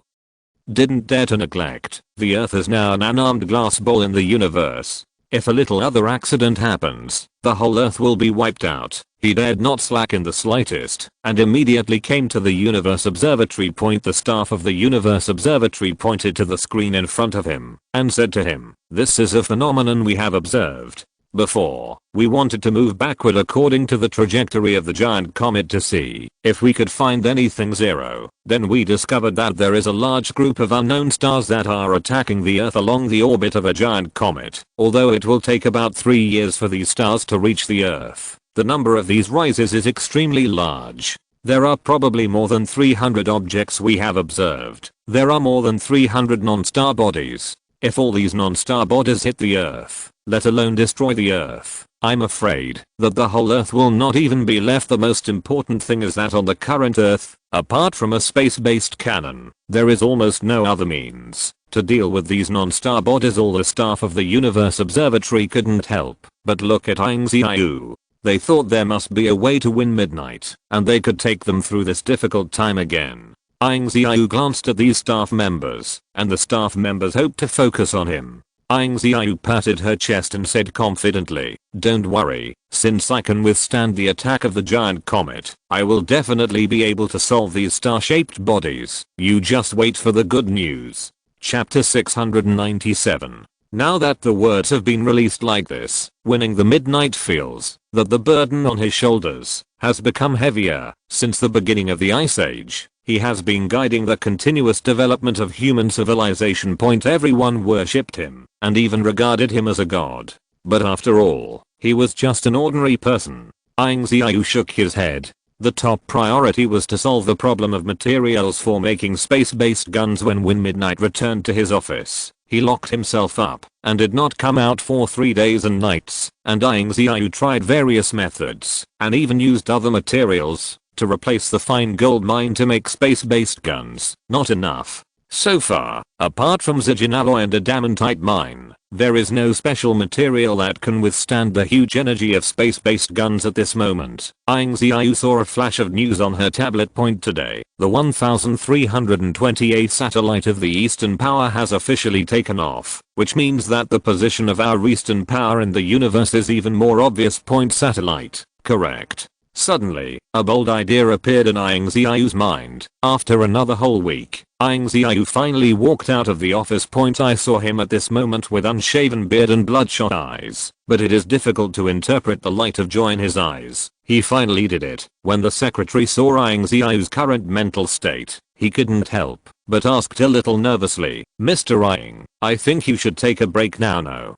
didn't dare to neglect. The Earth is now an unarmed glass ball in the universe. If a little other accident happens, the whole Earth will be wiped out. He dared not slack in the slightest, and immediately came to the Universe Observatory. The staff of the Universe Observatory pointed to the screen in front of him, and said to him, "This is a phenomenon we have observed before. We wanted to move backward according to the trajectory of the giant comet to see if we could find anything zero. Then we discovered that there is a large group of unknown stars that are attacking the Earth along the orbit of a giant comet. Although it will take about 3 years for these stars to reach the Earth, the number of these rises is extremely large. There are probably more than 300 objects we have observed. There are more than 300 non-star bodies. If all these non-star bodies hit the Earth, let alone destroy the Earth, I'm afraid that the whole Earth will not even be left. The most important thing is that on the current Earth, apart from a space-based cannon, there is almost no other means to deal with these non-star bodies." All the staff of the Universe Observatory couldn't help but look at Ying Ziyue. They thought there must be a way to win Midnight, and they could take them through this difficult time again. Ying Ziyue glanced at these staff members, and the staff members hoped to focus on him. Ying Ziyue patted her chest and said confidently, "Don't worry, since I can withstand the attack of the giant comet, I will definitely be able to solve these star-shaped bodies. You just wait for the good news." Chapter 697. Now that the words have been released like this, winning the Midnight feels that the burden on his shoulders has become heavier. Since the beginning of the Ice Age, he has been guiding the continuous development of human civilization. Everyone worshipped him, and even regarded him as a god. But after all, he was just an ordinary person. Ying Ziyue shook his head. The top priority was to solve the problem of materials for making space-based guns. When Midnight returned to his office, he locked himself up and did not come out for 3 days and nights, and Ying Ziyue tried various methods and even used other materials to replace the fine gold mine to make space-based guns. Not enough. So far, apart from zircon alloy and adamantite mine, there is no special material that can withstand the huge energy of space-based guns at this moment. Ying Ziyue saw a flash of news on her tablet. Today, the 1328th satellite of the Eastern Power has officially taken off, which means that the position of our Eastern Power in the universe is even more obvious. Satellite, correct. Suddenly, a bold idea appeared in Ying Ziyue's mind. After another whole week, Ying Ziyue finally walked out of the office. I saw him at this moment with unshaven beard and bloodshot eyes, but it is difficult to interpret the light of joy in his eyes. He finally did it. When the secretary saw Ying Ziyue's current mental state, he couldn't help but asked a little nervously, "Mr. Ying, I think you should take a break now." "No.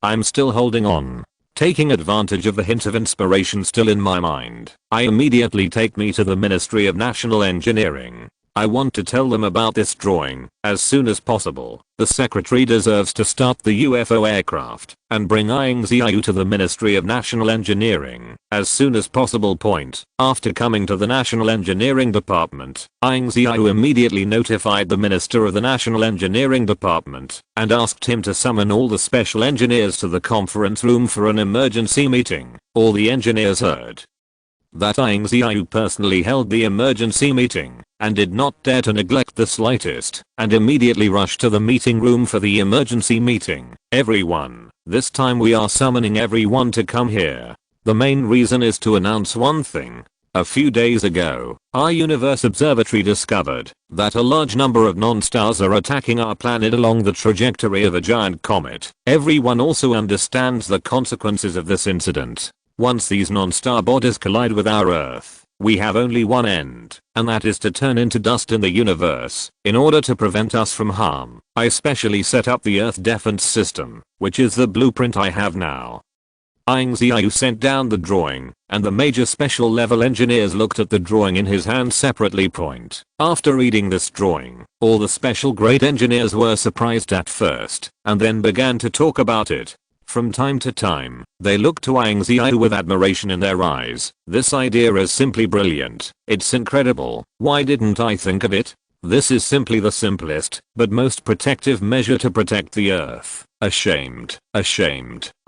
I'm still holding on." Taking advantage of the hint of inspiration still in my mind, I immediately take me to the Ministry of National Engineering. I want to tell them about this drawing as soon as possible. The secretary deserves to start the UFO aircraft and bring Ying Ziyue to the Ministry of National Engineering as soon as possible. After coming to the National Engineering Department, Ying Ziyue immediately notified the Minister of the National Engineering Department and asked him to summon all the special engineers to the conference room for an emergency meeting. All the engineers heard that Ying Ziyue personally held the emergency meeting and did not dare to neglect the slightest, and immediately rushed to the meeting room for the emergency meeting. Everyone, this time we are summoning everyone to come here. The main reason is to announce one thing. A few days ago, our universe observatory discovered that a large number of non-stars are attacking our planet along the trajectory of a giant comet. Everyone also understands the consequences of this incident. Once these non-star bodies collide with our Earth, we have only one end, and that is to turn into dust in the universe. In order to prevent us from harm, I specially set up the Earth Defense System, which is the blueprint I have now. Ying Ziyue sent down the drawing, and the major special level engineers looked at the drawing in his hand separately. After reading this drawing, all the special grade engineers were surprised at first, and then began to talk about it. From time to time, they looked to Ying Ziyue with admiration in their eyes. This idea is simply brilliant. It's incredible. Why didn't I think of it? This is simply the simplest, but most protective measure to protect the Earth. Ashamed.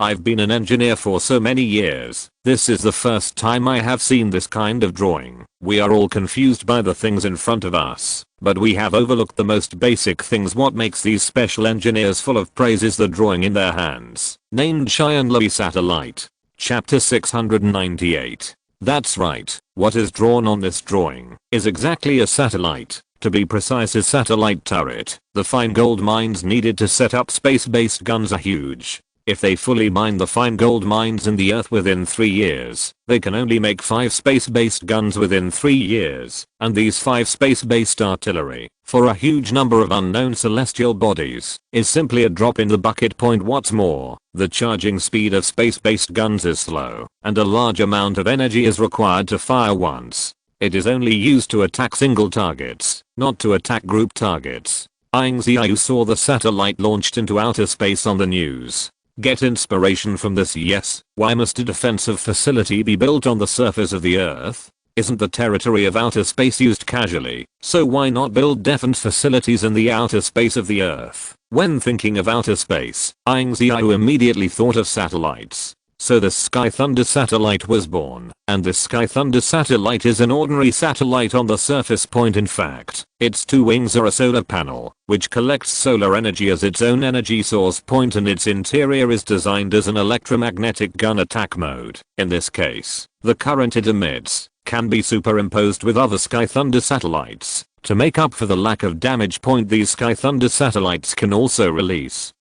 I've been an engineer for so many years. This is the first time I have seen this kind of drawing. We are all confused by the things in front of us, but we have overlooked the most basic things. What makes these special engineers full of praise is the drawing in their hands, named Xihai Satellite. Chapter 698. That's right, what is drawn on this drawing is exactly a satellite. To be precise, a satellite turret. The fine gold mines needed to set up space-based guns are huge. If they fully mine the fine gold mines in the Earth within 3 years, they can only make 5 space-based guns within 3 years, and these 5 space-based artillery, for a huge number of unknown celestial bodies, is simply a drop in the bucket. What's more, the charging speed of space-based guns is slow, and a large amount of energy is required to fire once. It is only used to attack single targets, not to attack group targets. Ying Ziyue saw the satellite launched into outer space on the news. Get inspiration from this? Yes. Why must a defensive facility be built on the surface of the Earth? Isn't the territory of outer space used casually? So why not build defense facilities in the outer space of the Earth? When thinking of outer space, Ying Ziyue immediately thought of satellites. So the Sky Thunder satellite was born, and the Sky Thunder satellite is an ordinary satellite on the surface. In fact, its 2 wings are a solar panel, which collects solar energy as its own energy source. And its interior is designed as an electromagnetic gun attack mode. In this case, the current it emits can be superimposed with other Sky Thunder satellites to make up for the lack of damage. These Sky Thunder satellites can also release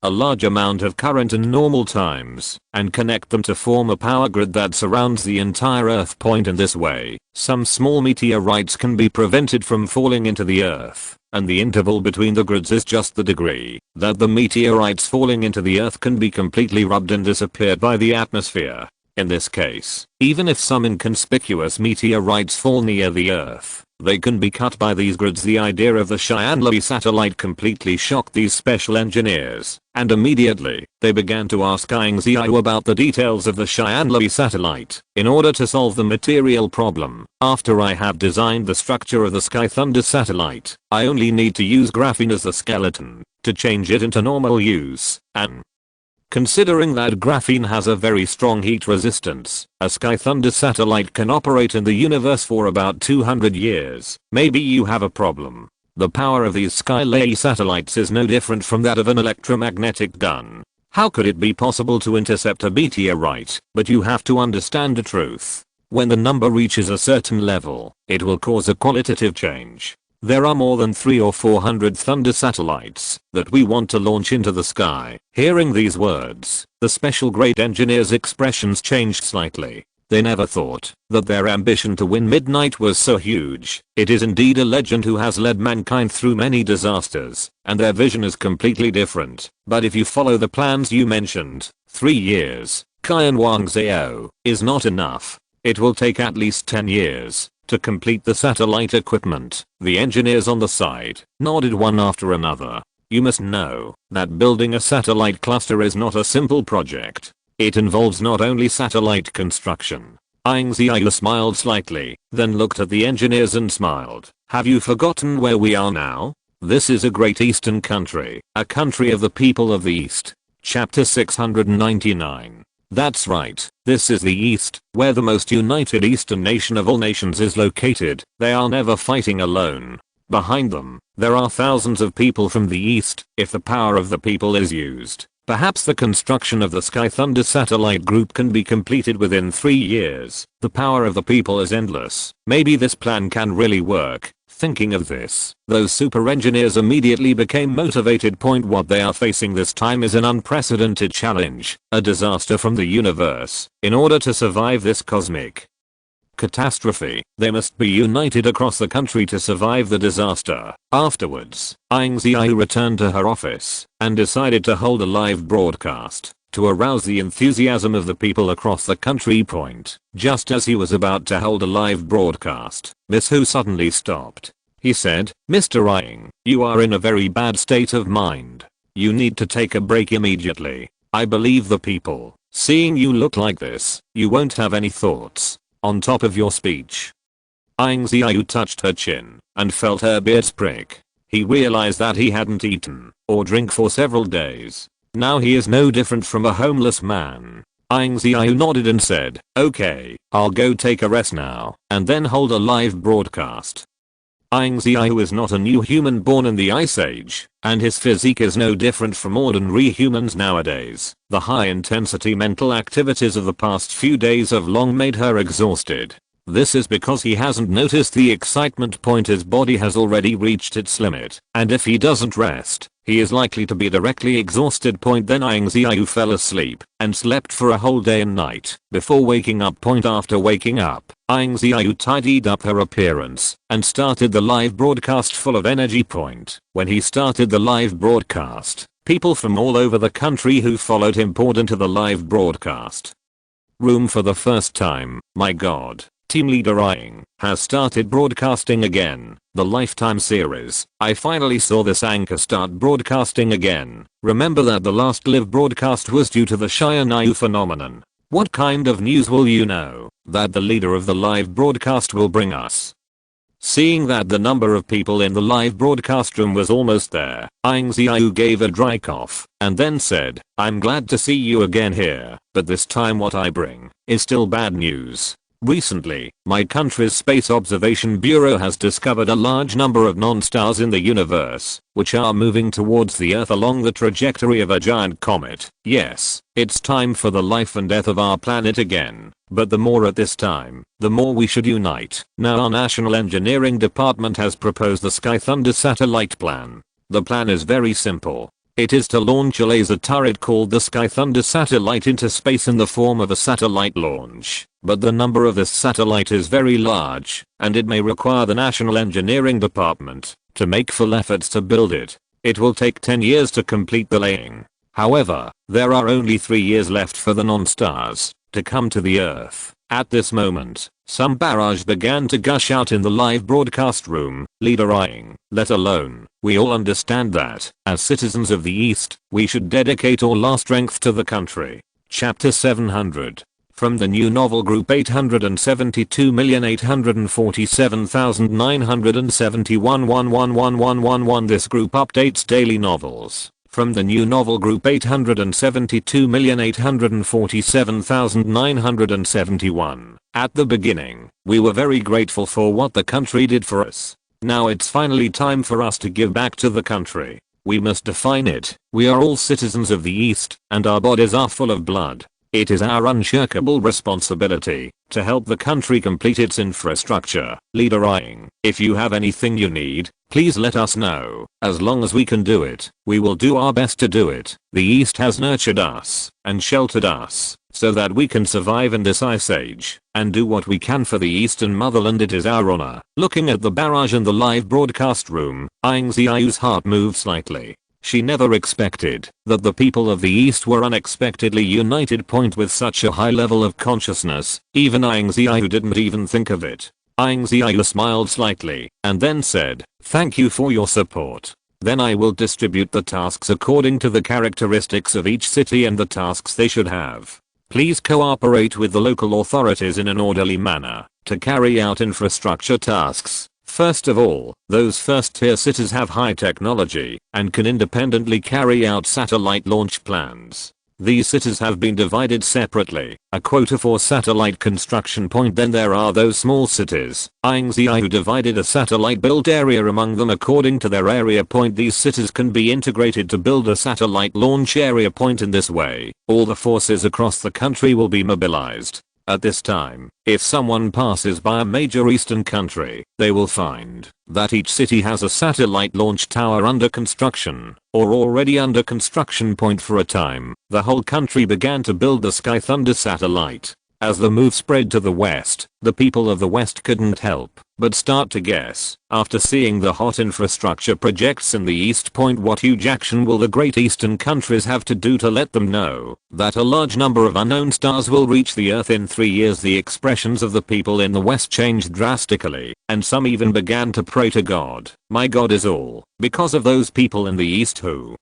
a large amount of current in normal times and connect them to form a power grid that surrounds the entire Earth. In this way, some small meteorites can be prevented from falling into the Earth, and the interval between the grids is just the degree that the meteorites falling into the Earth can be completely rubbed and disappeared by the atmosphere. In this case, even if some inconspicuous meteorites fall near the Earth, they can be cut by these grids. The idea of the Xihai satellite completely shocked these special engineers, and immediately, they began to ask Ying Ziyue about the details of the Xihai satellite. In order to solve the material problem, after I have designed the structure of the Sky Thunder satellite, I only need to use graphene as the skeleton to change it into normal use, and considering that graphene has a very strong heat resistance, a Sky Thunder satellite can operate in the universe for about 200 years. Maybe you have a problem. The power of these Xihai satellites is no different from that of an electromagnetic gun. How could it be possible to intercept a meteorite? But you have to understand the truth. When the number reaches a certain level, it will cause a qualitative change. There are more than 300 or 400 Thunder satellites that we want to launch into the sky. Hearing these words, the special grade engineers' expressions changed slightly. They never thought that their ambition to win midnight was so huge. It is indeed a legend who has led mankind through many disasters, and their vision is completely different. But if you follow the plans you mentioned, 3 years, Ying Ziyue, is not enough. It will take at least 10 years. to complete the satellite equipment. The engineers on the side nodded one after another. You must know that building a satellite cluster is not a simple project. It involves not only satellite construction. Ying Ziyue smiled slightly, then looked at the engineers and smiled. Have you forgotten where we are now? This is a great eastern country, a country of the people of the East. Chapter 699. That's right, this is the East, where the most united eastern nation of all nations is located. They are never fighting alone. Behind them, there are thousands of people from the East. If the power of the people is used, perhaps the construction of the Sky Thunder satellite group can be completed within 3 years. The power of the people is endless. Maybe this plan can really work. Thinking of this, those super engineers immediately became motivated. What they are facing this time is an unprecedented challenge, a disaster from the universe. In order to survive this cosmic catastrophe, they must be united across the country to survive the disaster. Afterwards, Ying Ziyue returned to her office and decided to hold a live broadcast to arouse the enthusiasm of the people across the country. Just as he was about to hold a live broadcast, Miss Hu suddenly stopped. He said, "Mr. Ying, you are in a very bad state of mind. You need to take a break immediately. I believe the people, seeing you look like this, you won't have any thoughts on top of your speech." Ying Ziyue touched her chin and felt her beard prick. He realized that he hadn't eaten or drink for several days. Now he is no different from a homeless man. Ying Ziyue nodded and said, "Okay, I'll go take a rest now and then hold a live broadcast." Ying Ziyue is not a new human born in the Ice Age, and his physique is no different from ordinary humans nowadays. The high intensity mental activities of the past few days have long made her exhausted. This is because he hasn't noticed the excitement. His body has already reached its limit, and if he doesn't rest, he is likely to be directly exhausted. Then Ying Ziyue fell asleep and slept for a whole day and night before waking up. After waking up, Ying Ziyue tidied up her appearance and started the live broadcast full of energy. When he started the live broadcast, people from all over the country who followed him poured into the live broadcast room for the first time. My god. Team leader Ying has started broadcasting again. The Lifetime series. I finally saw this anchor start broadcasting again. Remember that the last live broadcast was due to the Xihai phenomenon. What kind of news will you know that the leader of the live broadcast will bring us? Seeing that the number of people in the live broadcast room was almost there, Ying Ziyue gave a dry cough and then said, "I'm glad to see you again here, but this time what I bring is still bad news. Recently, my country's Space Observation Bureau has discovered a large number of non-stars in the universe, which are moving towards the Earth along the trajectory of a giant comet. Yes, it's time for the life and death of our planet again. But the more at this time, the more we should unite. Now our National Engineering Department has proposed the Sky Thunder satellite plan. The plan is very simple. It is to launch a laser turret called the Sky Thunder satellite into space in the form of a satellite launch. But the number of this satellite is very large, and it may require the National Engineering Department to make full efforts to build it. It will take 10 years to complete the laying. However, there are only 3 years left for the non-stars to come to the Earth. At this moment, some barrage began to gush out in the live broadcast room. Leader Ying, let alone, we all understand that, as citizens of the East, we should dedicate all our strength to the country. Chapter 700. From the new novel group 872,847,971 This group updates daily novels. From the new novel group 872,847,971. At the beginning, we were very grateful for what the country did for us. Now it's finally time for us to give back to the country. We must define it. We are all citizens of the East, and our bodies are full of blood. It is our unshakable responsibility to help the country complete its infrastructure. Leader Ying, if you have anything you need, please let us know. As long as we can do it, we will do our best to do it. The East has nurtured us and sheltered us so that we can survive in this ice age and do what we can for the Eastern motherland. It is our honor. Looking at the barrage in the live broadcast room, Ying Ziyue's heart moved slightly. She never expected that the people of the East were unexpectedly united. With such a high level of consciousness, even Ying Ziyue didn't even think of it. Ying Ziyue smiled slightly and then said, "Thank you for your support. Then I will distribute the tasks according to the characteristics of each city and the tasks they should have. Please cooperate with the local authorities in an orderly manner to carry out infrastructure tasks. First of all, those first-tier cities have high technology and can independently carry out satellite launch plans. These cities have been divided separately, a quota for satellite construction point. Then there are those small cities, Ying Ziyue, who divided a satellite build area among them according to their area point. These cities can be integrated to build a satellite launch area point. In this way, all the forces across the country will be mobilized. At this time, if someone passes by a major eastern country, they will find that each city has a satellite launch tower under construction, or already under construction point. For a time, the whole country began to build the Sky Thunder satellite. As the move spread to the west, the people of the west couldn't help but start to guess, after seeing the hot infrastructure projects in the east point, what huge action will the great eastern countries have to do to let them know that a large number of unknown stars will reach the earth in 3 years. The expressions of the people in the west changed drastically, and some even began to pray to God. My God is all because of those people in the east who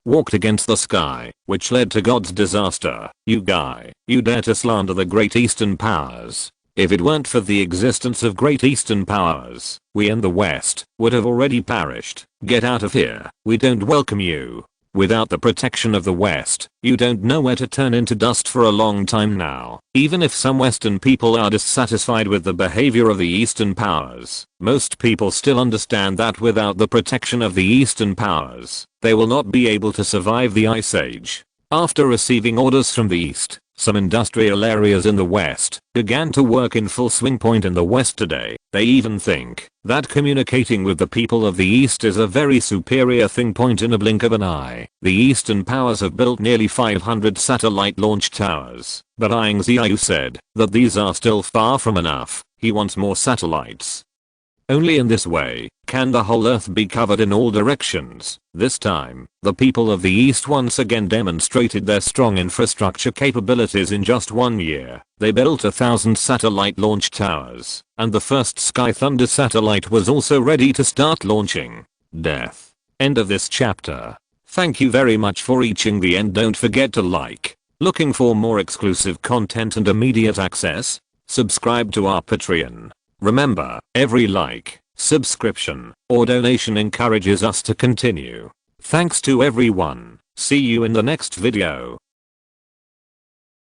walked against the sky, which led to God's disaster. You guy, you dare to slander the great eastern powers. If it weren't for the existence of great eastern powers, we in the west would have already perished. Get out of here. We don't welcome you. Without the protection of the west, you don't know where to turn into dust for a long time now. Even if some western people are dissatisfied with the behavior of the eastern powers, most people still understand that without the protection of the eastern powers, they will not be able to survive the ice age. After receiving orders from the east, some industrial areas in the west began to work in full swing. Point in the west today, they even think that communicating with the people of the east is a very superior thing. Point in a blink of an eye, the eastern powers have built nearly 500 satellite launch towers, but Ying Ziyue said that these are still far from enough. He wants more satellites. Only in this way can the whole earth be covered in all directions. This time, the people of the east once again demonstrated their strong infrastructure capabilities. In just 1 year, they built 1,000 satellite launch towers, and the first Sky Thunder satellite was also ready to start launching. Death. End of this chapter. Thank you very much for reaching the end. Don't forget to like. Looking for more exclusive content and immediate access? Subscribe to our Patreon. Remember, every like, subscription, or donation encourages us to continue. Thanks to everyone. See you in the next video.